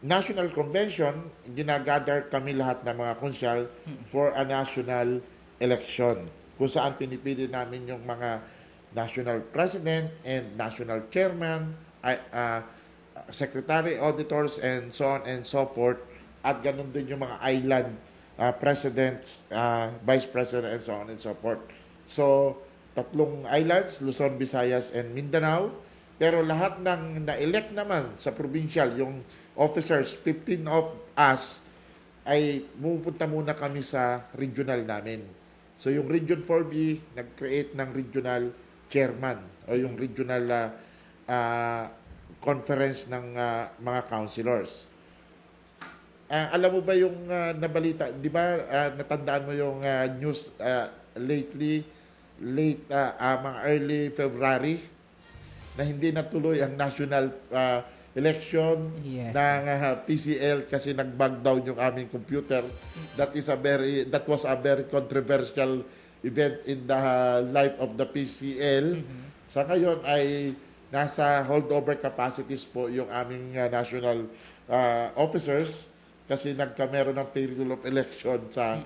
national convention, ginagather kami lahat ng mga konsyal for a national election. Kung saan pinipili namin yung mga national president and national chairman, secretary, auditors, and so on and so forth. At ganun din yung mga island presidents, vice president, and so on and so forth. So, 3 islands, Luzon, Visayas, and Mindanao. Pero lahat ng na-elect naman sa provincial, yung officers, 15 of us, ay pupunta muna kami sa regional namin. So, yung Region 4B, nag-create ng regional chairman o yung regional conference ng mga councilors. Alam mo ba yung nabalita, di ba natandaan mo yung news late mga early February na hindi natuloy ang national election Yes. ng PCL kasi nag-bug down yung aming computer. That was a very controversial event in the life of the PCL. Sa ngayon ay nasa holdover capacities po yung aming national officers kasi nagkameron ng failure of election sa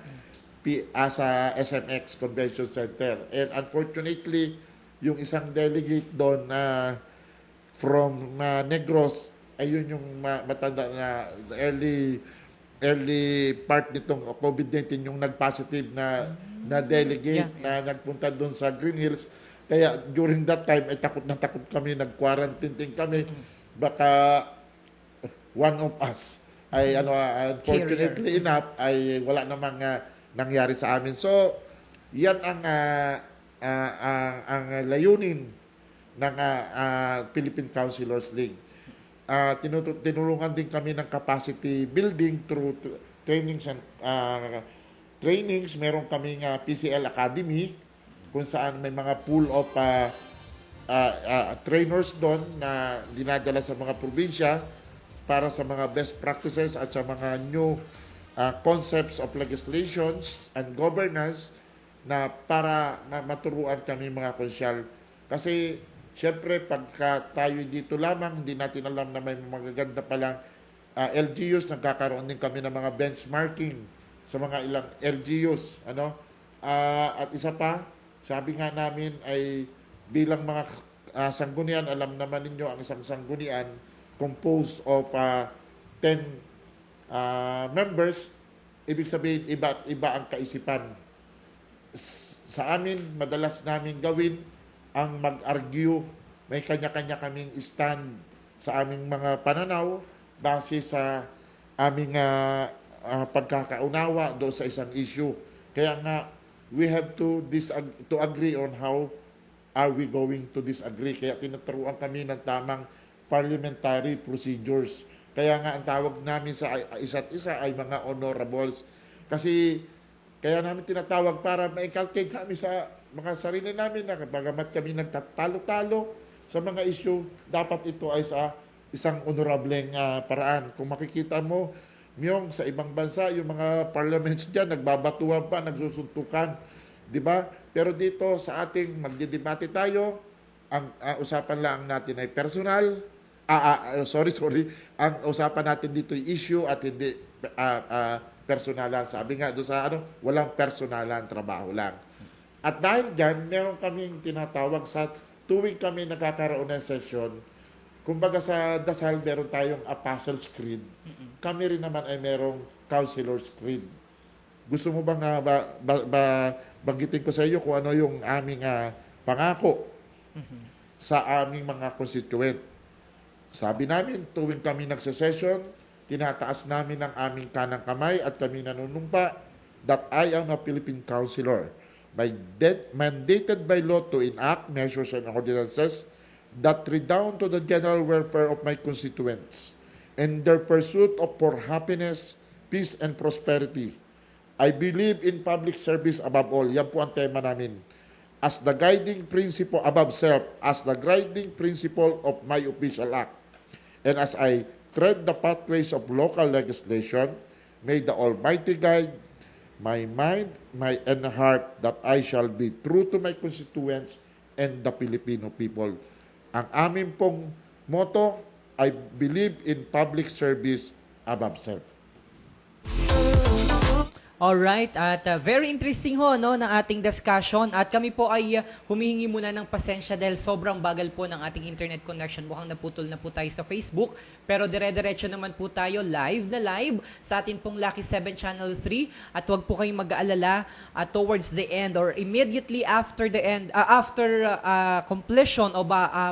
SMX Convention Center. And unfortunately, yung isang delegate doon from Negros, ayun yung matanda na early part nitong COVID-19 yung nag-positive na delegate na nagpunta doon sa Green Hills. Kaya during that time ay takot na takot kami, nag-quarantine din kami. Baka one of us ay unfortunately enough ay wala namang nangyari sa amin. So, yan ang layunin ng Philippine Councilors League. Tinulungan din kami ng capacity building through trainings and trainings. Meron kaming PCL Academy kung saan may mga pool of trainers doon na dinadala sa mga probinsya para sa mga best practices at sa mga new concepts of legislations and governance na para maturuan kami mga konsyal. Kasi siyempre pagka tayo dito lamang, hindi natin alam na may magaganda palang LGUs, nagkakaroon din kami ng mga benchmarking sa mga ilang LGUs. At isa pa, sabi nga namin ay bilang mga sanggunian, alam naman ninyo ang isang sanggunian composed of 10 members, ibig sabihin iba ang kaisipan. Sa amin, madalas namin gawin ang mag-argue. May kanya-kanya kaming stand sa aming mga pananaw base sa aming pagkakaunawa doon sa isang issue. Kaya nga, we have to agree on how are we going to disagree. Kaya tinuturuan kami ng tamang parliamentary procedures. Kaya nga ang tawag namin sa isa't isa ay mga honorables. Kasi kaya namin tinatawag para ma-inculcate kami sa mga sarili namin na bagamat kami nagtatalo-talo sa mga issue, dapat ito ay sa isang honorableng paraan. Kung makikita mo, Myong, sa ibang bansa, yung mga parliaments dyan, nagbabatuhan pa, nagsusuntukan. Di ba? Pero dito sa ating magdidebate tayo, ang usapan lang natin ay personal. Sorry. Ang usapan natin dito ay issue at hindi personalan. Sabi nga doon sa walang personalan, trabaho lang. At dahil dyan, meron kaming tinatawag sa tuwing kami nakakaroon ng session, kumbaga sa dasal, meron tayong Apostles' Creed. Kami rin naman ay merong Councilor's Creed. Gusto mo bang banggitin ko sa iyo kung ano yung aming pangako sa aming mga constituent? Sabi namin, tuwing kami nagsesession, tinataas namin ang aming kanang kamay at kami nanunumpa that I am a Philippine Councilor, mandated by law to enact measures and ordinances that redound to the general welfare of my constituents and their pursuit for happiness, peace, and prosperity. I believe in public service above all. Yan po ang tema namin. As the guiding principle above self, as the guiding principle of my official act. And as I tread the pathways of local legislation, may the Almighty guide my mind, and heart that I shall be true to my constituents and the Filipino people. Ang amin pong motto, I believe in public service above, sir. Alright, at very interesting ho no, ng ating discussion at kami po ay humihingi muna ng pasensya dahil sobrang bagal po ng ating internet connection. Mukhang naputol na po tayo sa Facebook pero dire-diretso naman po tayo live na live sa atin pong Lucky 7 Channel 3 at huwag po kayong mag-aalala towards the end or immediately after the end, after completion o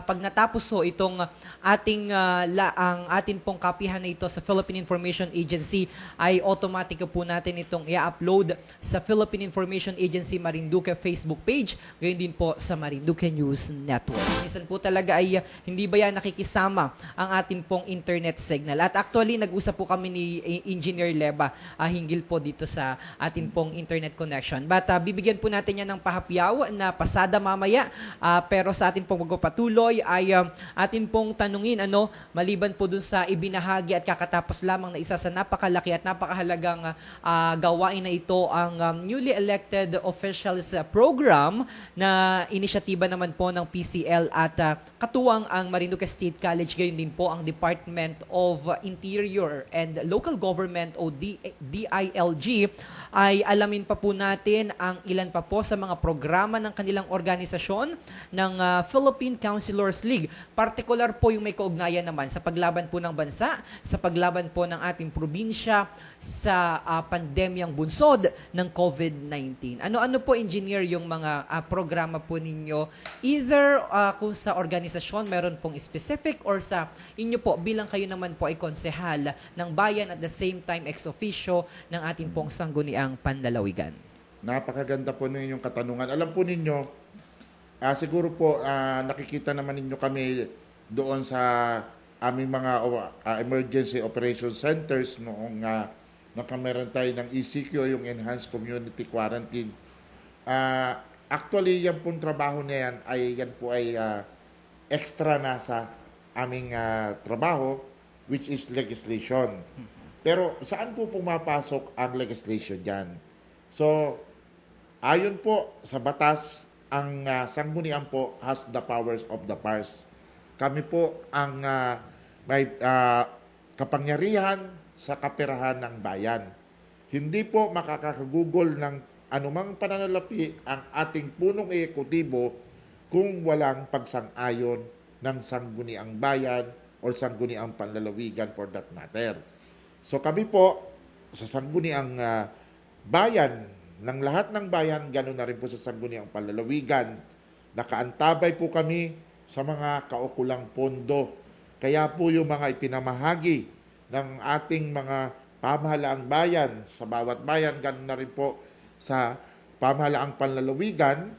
pag natapos ho itong ang atin pong kapihan na ito sa Philippine Information Agency ay automatic po natin itong i-upload sa Philippine Information Agency Marinduque Facebook page, gayon din po sa Marinduque News Network. Minsan po talaga ay hindi ba yan nakikisama ang atin pong internet signal. At actually, nag-usap po kami ni Engineer Leba hinggil po dito sa atin pong internet connection. But bibigyan po natin yan ng pahapyaw na pasada mamaya. Pero sa atin pong magpapatuloy ay atin pong tanungin maliban po dun sa ibinahagi at kakatapos lamang na isa sa napakalaki at napakahalagang gawain na ito ang newly elected officials program na inisyatiba naman po ng PCL at katuwang ang Marinduque State College, gayon din po ang Department of Interior and Local Government o DILG. Ay alamin pa po natin ang ilan pa po sa mga programa ng kanilang organisasyon ng Philippine Counselors League. Partikular po yung may kaugnayan naman sa paglaban po ng bansa, sa paglaban po ng ating probinsya sa pandemyang bunsod ng COVID-19. Ano-ano po, engineer, yung mga programa po ninyo? Either kung sa organisasyon meron pong specific or sa inyo po bilang kayo naman po ay konsehal ng bayan at the same time ex officio ng ating pong sangguniang panlalawigan. Napakaganda po ng inyong katanungan. Alam po ninyo, siguro po nakikita naman ninyo kami doon sa aming mga emergency operation centers noong nakameron tayo ng ECQ, yung Enhanced Community Quarantine. Actually, yan pong trabaho na yan po ay extra na sa aming trabaho, which is legislation. Pero saan po pumapasok ang legislation dyan? So, ayon po sa batas, ang sanggunian po has the powers of the pars. Kami po ang may kapangyarihan sa kaperahan ng bayan. Hindi po makakagugol ng anumang pananalapi ang ating punong ehekutibo kung walang pagsang-ayon ng sangguniang bayan o sangguniang panlalawigan for that matter. So kami po sa sangguniang bayan, ng lahat ng bayan, gano'n na rin po sa sangguniang panlalawigan, nakaantabay po kami sa mga kaukulang pondo. Kaya po yung mga ipinamahagi ng ating mga pamahalaang bayan, sa bawat bayan, gano'n na rin po sa pamahalaang panlalawigan,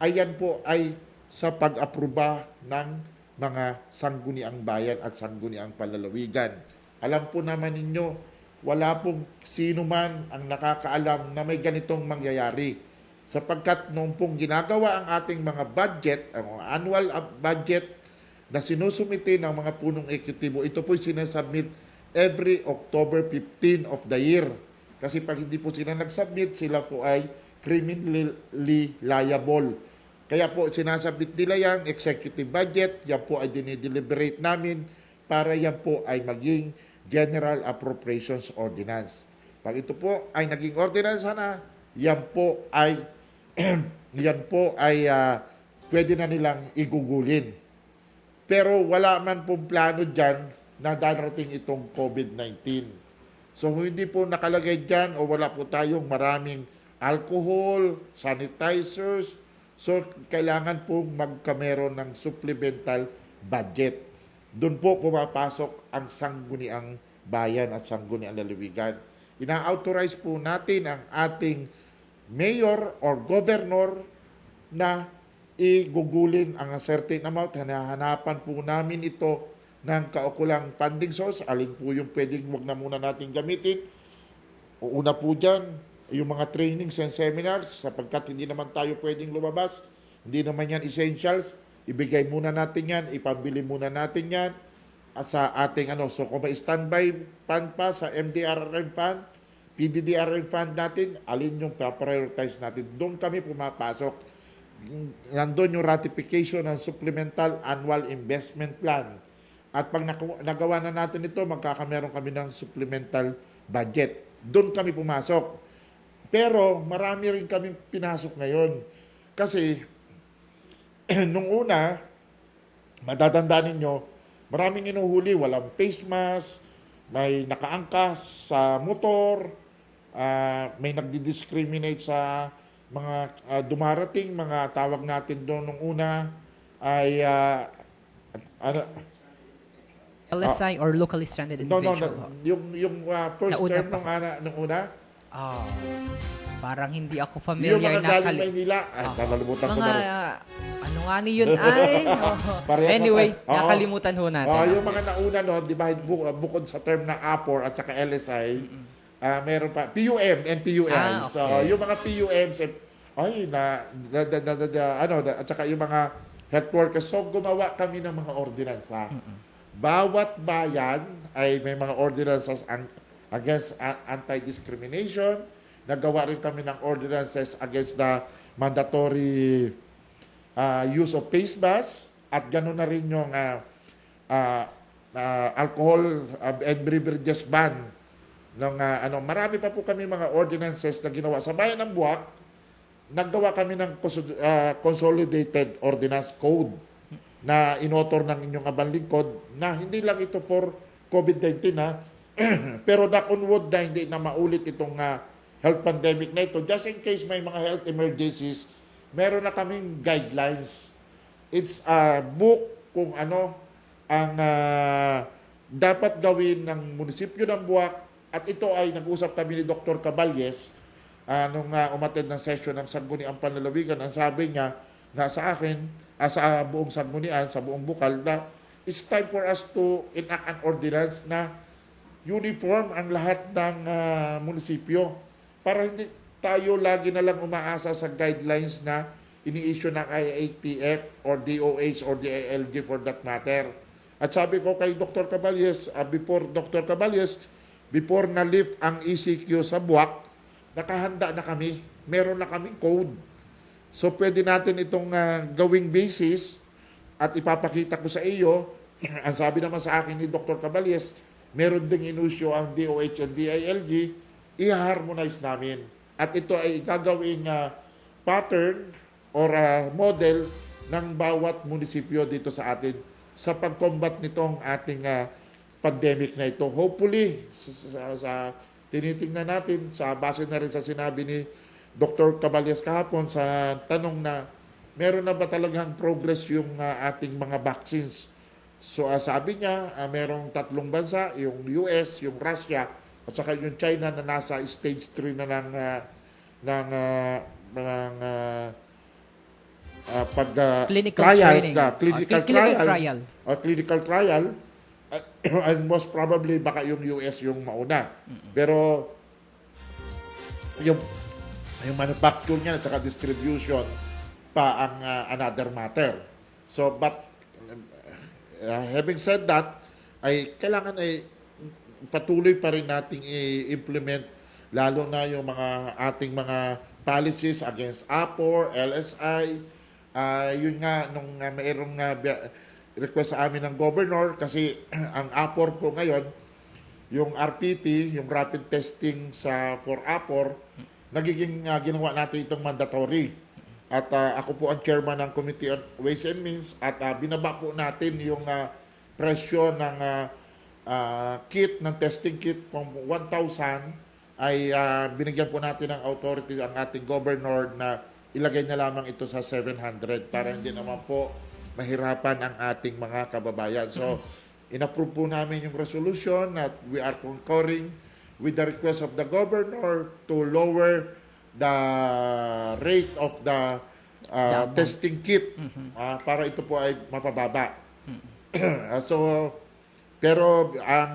ayan po ay sa pag-aproba ng mga sangguniang bayan at sangguniang panlalawigan. Alam po naman ninyo, wala pong sino man ang nakakaalam na may ganitong mangyayari. Sapagkat noong pong ginagawa ang ating mga budget, ang annual budget na sinusumite ng mga punong ekutibo, ito po'y sinasubmit every October 15 of the year. Kasi pag hindi po sila nag-submit, sila po ay criminally liable. Kaya po sinasubmit nila yan, executive budget, yan po ay dinideliberate namin para yan po ay maging General Appropriations Ordinance. Pag ito po ay naging ordinance na, yan po ay pwede na nilang igugulin. Pero wala man pong plano dyan na darating itong COVID-19. So hindi po nakalagay dyan o wala po tayong maraming alcohol, sanitizers. So kailangan po magkameron ng supplemental budget. Doon po pumapasok ang sangguniang bayan at sangguniang lalawigan. Ina-authorize po natin ang ating mayor or governor na igugulin ang certain amount. Hanahanapan po namin ito ng kaukulang funding source. Alin po yung pwedeng wag na muna natin gamitin. Una po dyan, yung mga trainings and seminars, sapagkat hindi naman tayo pwedeng lumabas. Hindi naman yan essentials. Ibigay muna natin yan, ipabili muna natin yan sa ating So kung may standby fund pa sa MDRRM fund, PDDRM fund natin, alin yung pa-prioritize natin. Doon kami pumapasok. Nandun yung ratification ng Supplemental Annual Investment Plan At pag nagawa na natin ito, magkakameron kami ng supplemental budget. Doon kami pumasok. Pero marami rin kami pinasok ngayon. Kasi nung una, matatandaan ninyo, maraming inuhuli, walang face mask, may nakaangkas sa motor, may nagdi-discriminate sa mga dumarating, mga tawag natin doon nung una ay LSI or locally stranded no, individual. yung first Nauna term pa. nung una, Parang hindi ako yung familiar mga na galing Maynila, nakalimutan ko na rin. ano nga ni yun ay? Parehas Anyway, na tayo. Oo. nakalimutan ho natin. Yung mga nauna no, di ba, bukod sa term na APOR at saka LSI, meron pa PUM and PUI. Okay. So, yung mga PUMs at saka yung mga health workers, so gumawa kami ng mga ordinansa. Bawat bayan ay may mga ordinances against anti-discrimination. Nagawa rin kami ng ordinances against the mandatory use of face mask at gano'n na rin yung alcohol and beverages ban. Marami pa po kami mga ordinances na ginawa. Sa bayan ng Buwak, naggawa kami ng consolidated ordinance code na inotor ng inyong abang lingkod na hindi lang ito for COVID-19 pero knock on wood na hindi na maulit itong health pandemic na ito. Just in case may mga health emergencies, meron na kaming guidelines. It's a book kung ano ang dapat gawin ng munisipyo ng Buwak at ito ay nag-usap kami ni Dr. Caballes nung umattend ng session ng Sangguniang Panlalawigan. Ang sabi niya na sa akin, sa buong Sanggunian, sa buong Bukal, na it's time for us to enact an ordinance na uniform ang lahat ng munisipyo para hindi tayo lagi na lang umaasa sa guidelines na ini-issue ng IATF or DOH or DILG for that matter. At sabi ko kay Dr. Caballes, before na-lift ang ECQ sa Buwak, nakahanda na kami. Meron na kaming code. So pwede natin itong gawing basis at ipapakita ko sa iyo. Ang sabi naman sa akin ni Dr. Caballes, meron ding inusyo ang DOH and DILG, i-harmonize namin. At ito ay gagawing pattern or model ng bawat munisipyo dito sa atin sa pag-combat nitong ating pandemic na ito. Hopefully, sa tinitingnan natin, sa base na rin sa sinabi ni Dr. Caballes kahapon sa tanong na meron na ba talagang progress yung ating mga vaccines. So sabi niya, merong 3 bansa, yung US, yung Russia, at saka yung China na nasa stage 3 na clinical trial and most probably baka yung US yung mauna. Pero yung manufacture niya at saka distribution pa ang another matter. So but having said that, ay kailangan ay patuloy pa rin nating i-implement lalo na yung mga ating mga policies against APOR, LSI. Yun nga, nung mayroong request sa amin ng governor kasi ang APOR po ngayon, yung RPT, yung rapid testing for APOR, nagiging ginawa natin itong mandatory. At ako po ang chairman ng Committee on Ways and Means at binaba po natin yung presyo ng kit, ng testing kit from 1,000 ay binigyan po natin ng authority ang ating governor na ilagay na lamang ito sa 700 para hindi naman po mahirapan ang ating mga kababayan. So, inapprove po namin yung resolution at we are concurring with the request of the governor to lower the rate of the testing kit para ito po ay mapababa. Pero ang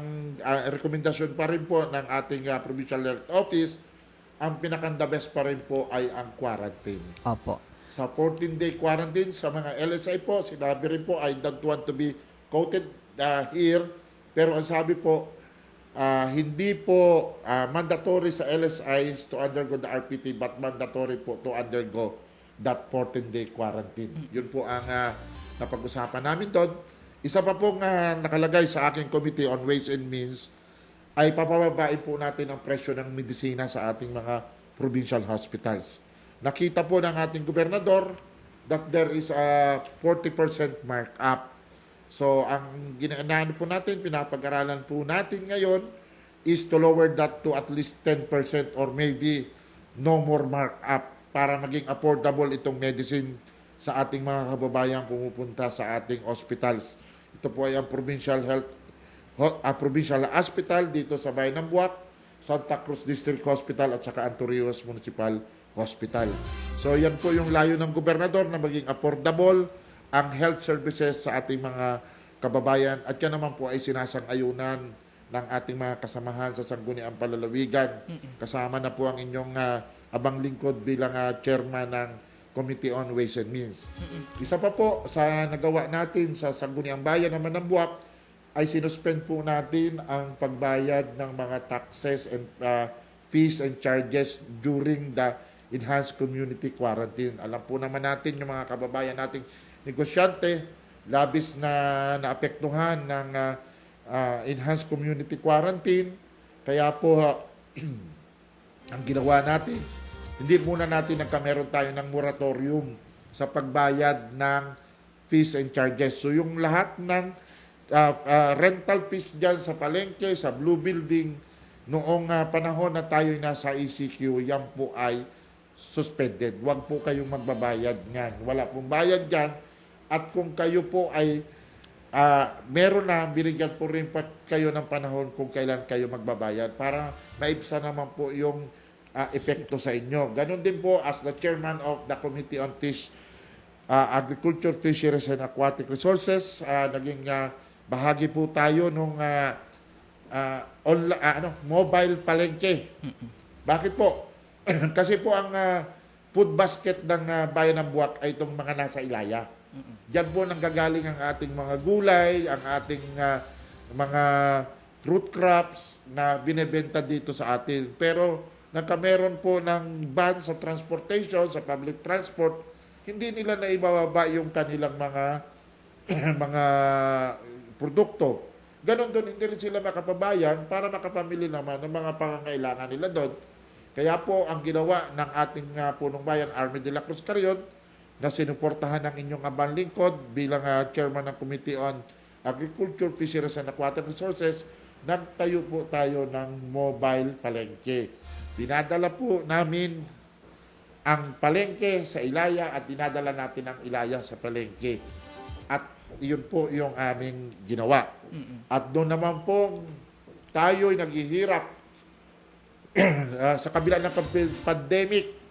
rekomendasyon pa rin po ng ating Provincial Health Office, ang pinaka-the best pa rin po ay ang quarantine. Opo. Sa 14-day quarantine, sa mga LSI po, sinabi rin po, I don't want to be quoted here, pero ang sabi po, hindi po mandatory sa LSI to undergo the RPT, but mandatory po to undergo that 14-day quarantine. Yun po ang napag-usapan namin doon. Isa pa pong nakalagay sa aking Committee on Ways and Means ay papababain po natin ang presyo ng medisina sa ating mga provincial hospitals. Nakita po ng ating gobernador that there is a 40% markup. So, ang ginagawa po natin, pinapag-aralan po natin ngayon is to lower that to at least 10% or maybe no more markup para maging affordable itong medicine sa ating mga kababayang pumupunta sa ating hospitals. Ito po ay ang provincial hospital dito sa Bayan ng Buwak, Santa Cruz District Hospital at saka Antorrios Municipal Hospital. So yan po yung layo ng gobernador na maging affordable ang health services sa ating mga kababayan at yan naman po ay sinasang-ayunan ng ating mga kasamahan sa Sangguniang Palalawigan. Kasama na po ang inyong abang lingkod bilang chairman ng Committee on Ways and Means. Isa pa po sa nagawa natin sa Sangguniang Bayan naman ng Buwak ay sinuspend po natin ang pagbayad ng mga taxes and fees and charges during the enhanced community quarantine. Alam po naman natin yung mga kababayan nating negosyante, labis na naapektuhan ng enhanced community quarantine. Kaya po, ang ginawa natin, hindi muna natin nagkameron tayo ng moratorium sa pagbayad ng fees and charges. So yung lahat ng rental fees dyan sa palengke, sa Blue Building, noong panahon na tayo nasa ECQ, yan po ay suspended. Huwag po kayong magbabayad niyan. Wala pong bayad dyan. At kung kayo po ay meron na, binigyan po rin pa kayo ng panahon kung kailan kayo magbabayad para maipsa naman po yung epekto sa inyo. Ganon din po as the chairman of the Committee on Fish, Agriculture, Fisheries and Aquatic Resources, naging bahagi po tayo nung mobile palengke. Bakit po? Kasi po ang food basket ng Bayan ng Buwak ay itong mga nasa Ilaya. Diyan po nanggagaling ang ating mga gulay, ang ating mga root crops na binebenta dito sa atin. Pero nagkameron po ng ban sa transportation, sa public transport, hindi nila na ibababa yung kanilang mga mga produkto. Ganon doon, hindi rin sila makapabayan para makapamili naman ng mga pangangailangan nila doon. Kaya po, ang ginawa ng ating punong bayan, Army de la Cruz Carrion, na sinuportahan ng inyong abang lingkod bilang chairman ng Committee on Agriculture, Fisheries and Aquatic Resources, nagtayo po tayo ng mobile palengke. Dinadala po namin ang palengke sa Ilaya at dinadala natin ang Ilaya sa palengke. At iyon po yung aming ginawa. At doon naman po tayo'y naghihirap sa kabila ng pandemic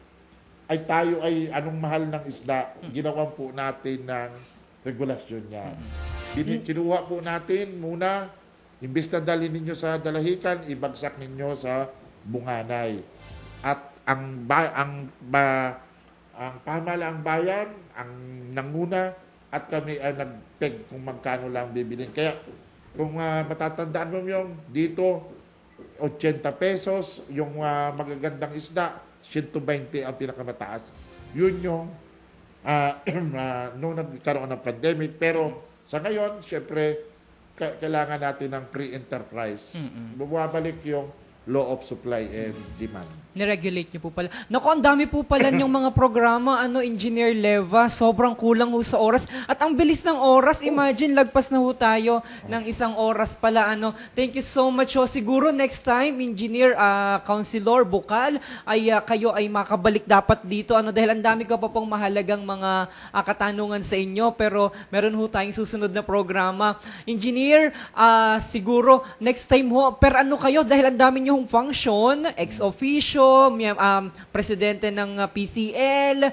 ay tayo ay anong mahal ng isda, ginawa po natin ng regulasyon niya. Kinuha po natin muna, imbes na dalhin ninyo sa dalahican, ibagsak ninyo sa bunganay. At ang pamahalaang bayan, ang nanguna, at kami ay nagpeg kung magkano lang bibilin. Kaya kung matatandaan mo yung dito, 80 pesos, yung magagandang isda, 120 ang pinakamataas. Yun yung nung nagkaroon ng pandemic. Pero sa ngayon, syempre, kailangan natin ng pre-enterprise. Bumabalik yung law of supply and demand. Niregulate niyo po pala. Naku, ang dami po pala yung mga programa, Engineer Leva. Sobrang kulang ho sa oras. At ang bilis ng oras, imagine, lagpas na ho tayo ng 1 oras pala. Thank you so much ho. Siguro next time, Engineer, Councilor Bukal, ay kayo ay makabalik dapat dito. Dahil ang dami ko pa pong mahalagang mga katanungan sa inyo. Pero meron ho tayong susunod na programa. Engineer, siguro next time ho, kayo, dahil ang dami nyo hong function, ex-officio, presidente ng PCL,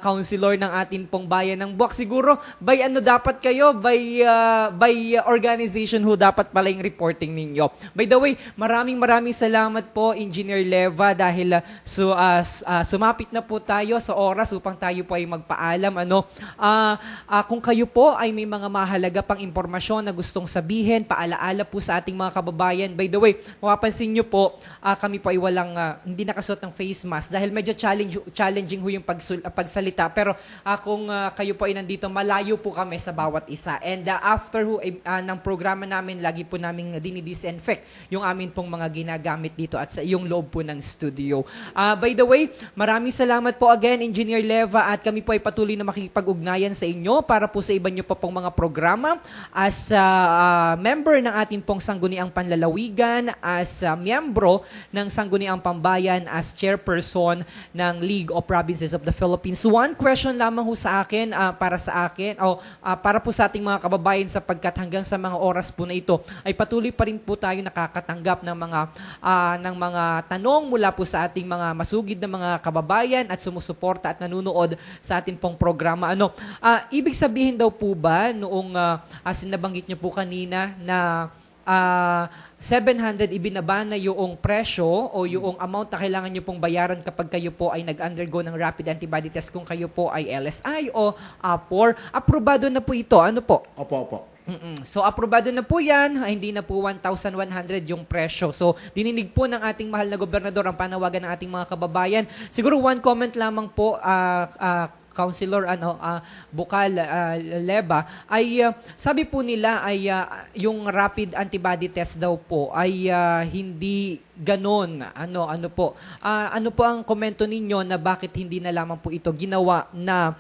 councilor ng atin pong bayan ng Buwak. Siguro, by dapat kayo, by organization ho, dapat pala yung reporting ninyo. By the way, maraming salamat po, Engineer Leva, dahil sumapit na po tayo sa oras upang tayo po ay magpaalam. Kung kayo po ay may mga mahalaga pang impormasyon na gustong sabihin, paalaala po sa ating mga kababayan. By the way, mapapansin nyo po, kami po ay walang, hindi nakasuot ng face mask dahil medyo challenging ho yung pagsalita. Pero kung kayo po ay nandito, malayo po kami sa bawat isa. And after ho, ng programa namin, lagi po namin dinidisinfect yung amin pong mga ginagamit dito at sa yung loob po ng studio. By the way, maraming salamat po again, Engineer Leva, at kami po ay patuloy na makikipag-ugnayan sa inyo para po sa iba nyo pa pong mga programa as member ng ating pong Sangguniang Panlalawigan, as miyembro ng Sangguniang Pambayan, as chairperson ng League of Provinces of the Philippines. One question lamang ho sa akin, para po sa ating mga kababayan, sapagkat hanggang sa mga oras po na ito ay patuloy pa rin po tayo nakakatanggap ng mga tanong mula po sa ating mga masugid na mga kababayan at sumusuporta at nanunood sa ating pong programa. Ibig sabihin daw po ba noong sinabanggit niyo po kanina na 700 ibinaba na yung presyo o yung amount na kailangan nyo pong bayaran kapag kayo po ay nag-undergo ng rapid antibody test kung kayo po ay LSI o APOR. Aprobado na po ito. Ano po? Opo. So, aprobado na po yan. Hindi na po 1,100 yung presyo. So, dininig po ng ating mahal na gobernador ang panawagan ng ating mga kababayan. Siguro one comment lamang po, Councilor Bukal Leba, ay sabi po nila ay yung rapid antibody test daw po ay hindi ganon. Ano po ang komento ninyo na bakit hindi na lamang po ito ginawa na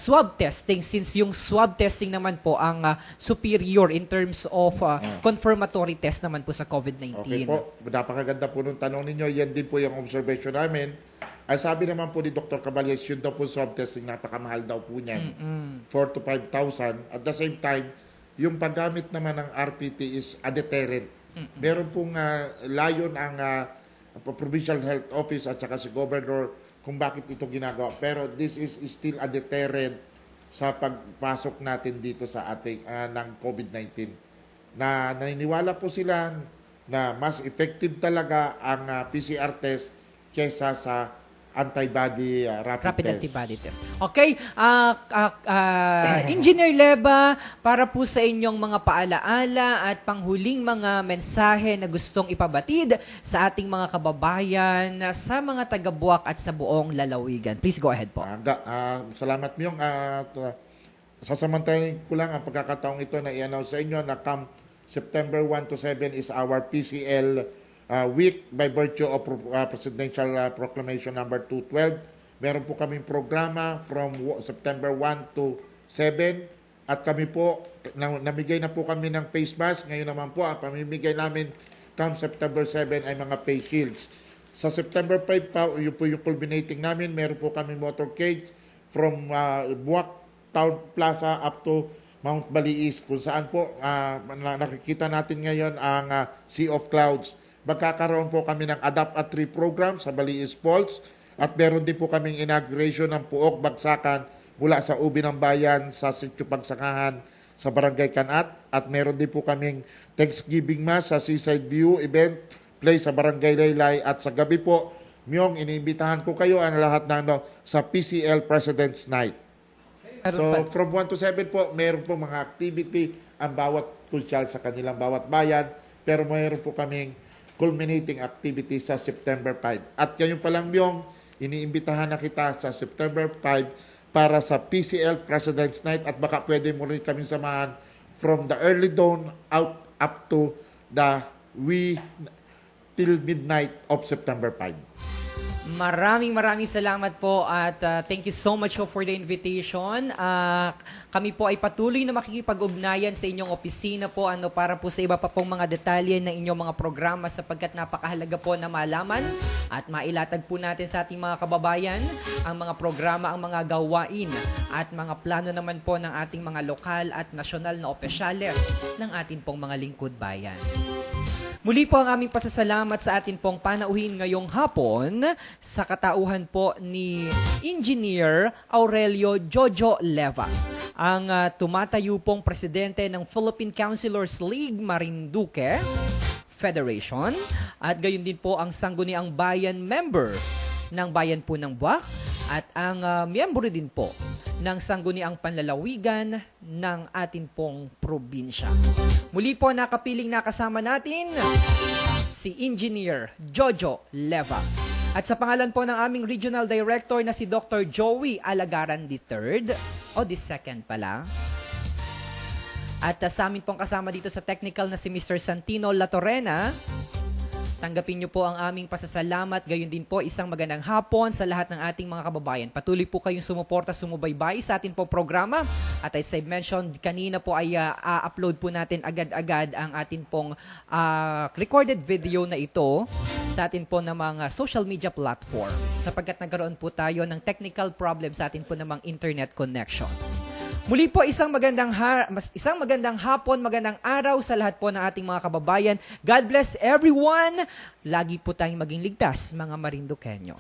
swab testing, since yung swab testing naman po ang superior in terms of confirmatory test naman po sa COVID-19. Okay po, napakaganda po nung tanong ninyo. Yan din po yung observation namin. Ay sabi naman po ni Dr. Caballes, yun daw po swab testing, napakamahal daw po niyan. 4,000 to 5,000. At the same time, yung paggamit naman ng RPT is a deterrent. Meron pong layon ang Provincial Health Office at saka si Governor kung bakit ito ginagawa. Pero this is still a deterrent sa pagpasok natin dito sa ating ng COVID-19. Na naniniwala po sila na mas effective talaga ang PCR test kaysa sa antibody rapid test. Antibody test. Okay, Engineer Leba, para po sa inyong mga paalaala at panghuling mga mensahe na gustong ipabatid sa ating mga kababayan, sa mga taga-Buwak at sa buong lalawigan. Please go ahead po. Salamat Myong. Sasamantayin ko lang ang pagkakataong ito na i-announce sa inyo na come September 1 to 7 is our PCL week by virtue of Presidential Proclamation number 212. Meron po kaming programa from September 1 to 7 at kami po, namigay na po kami ng face mask. Ngayon naman po, ang pamimigay namin come September 7 ay mga face shields. Sa September 5 pa, yun po yung culminating namin, meron po kami motorcade from Buwak Town Plaza up to Mount Baliis, kung saan po nakikita natin ngayon ang Sea of Clouds. Magkakaroon po kami ng Adapt at Tree program sa Baliis Falls at meron din po kaming inauguration ng Puok Bagsakan mula sa Ubi ng Bayan sa Sitio Pagsakahan sa Barangay Kanat at meron din po kaming Thanksgiving Mass sa Seaside View event play sa Barangay Laylay at sa gabi po, Myong, iniimbitahan ko kayo ang lahat sa PCL President's Night. So from 1 to 7 po, meron po mga activity ang bawat kunsyal sa kanilang bawat bayan, pero meron po kaming culminating activity sa September 5. At ngayon pa lang, Myong, iniimbitahan na kita sa September 5 para sa PCL President's Night at baka pwede mo rin kami samahan from the early dawn out up to the till midnight of September 5. Maraming salamat po at thank you so much for the invitation. Kami po ay patuloy na makikipag-ugnayan sa inyong opisina po para po sa iba pa pong mga detalye ng inyong mga programa sapagkat napakahalaga po na malaman at mailatag po natin sa ating mga kababayan ang mga programa, ang mga gawain at mga plano naman po ng ating mga lokal at nasyonal na opisyales ng ating pong mga lingkod bayan. Muli po ang aming pasasalamat sa atin pong panauhin ngayong hapon sa katauhan po ni Engineer Aurelio Jojo Leva, ang tumatayo pong presidente ng Philippine Councilors League Marinduque Federation at gayon din po ang Sangguniang Bayan member ng Bayan po ng Buwak at ang miyembro din po ng Sangguniang Panlalawigan ng atin pong probinsya. Muli po nakapiling nakasama natin si Engineer Jojo Leva. At sa pangalan po ng aming Regional Director na si Dr. Joey Alagaran III, o the second pala. At sa amin pong kasama dito sa technical na si Mr. Santino Latorena. Tanggapin niyo po ang aming pasasalamat. Gayon din po, isang magandang hapon sa lahat ng ating mga kababayan. Patuloy po kayong sumuporta, sumubaybay sa ating pong programa. At as I mentioned, kanina po ay upload po natin agad-agad ang ating pong recorded video na ito sa atin po ng mga social media platform. Sapagkat nagkaroon po tayo ng technical problem sa atin po namang internet connection. Muli po, isang magandang hapon, magandang araw sa lahat po ng ating mga kababayan. God bless everyone. Lagi po tayong maging ligtas, mga Marinduqueño.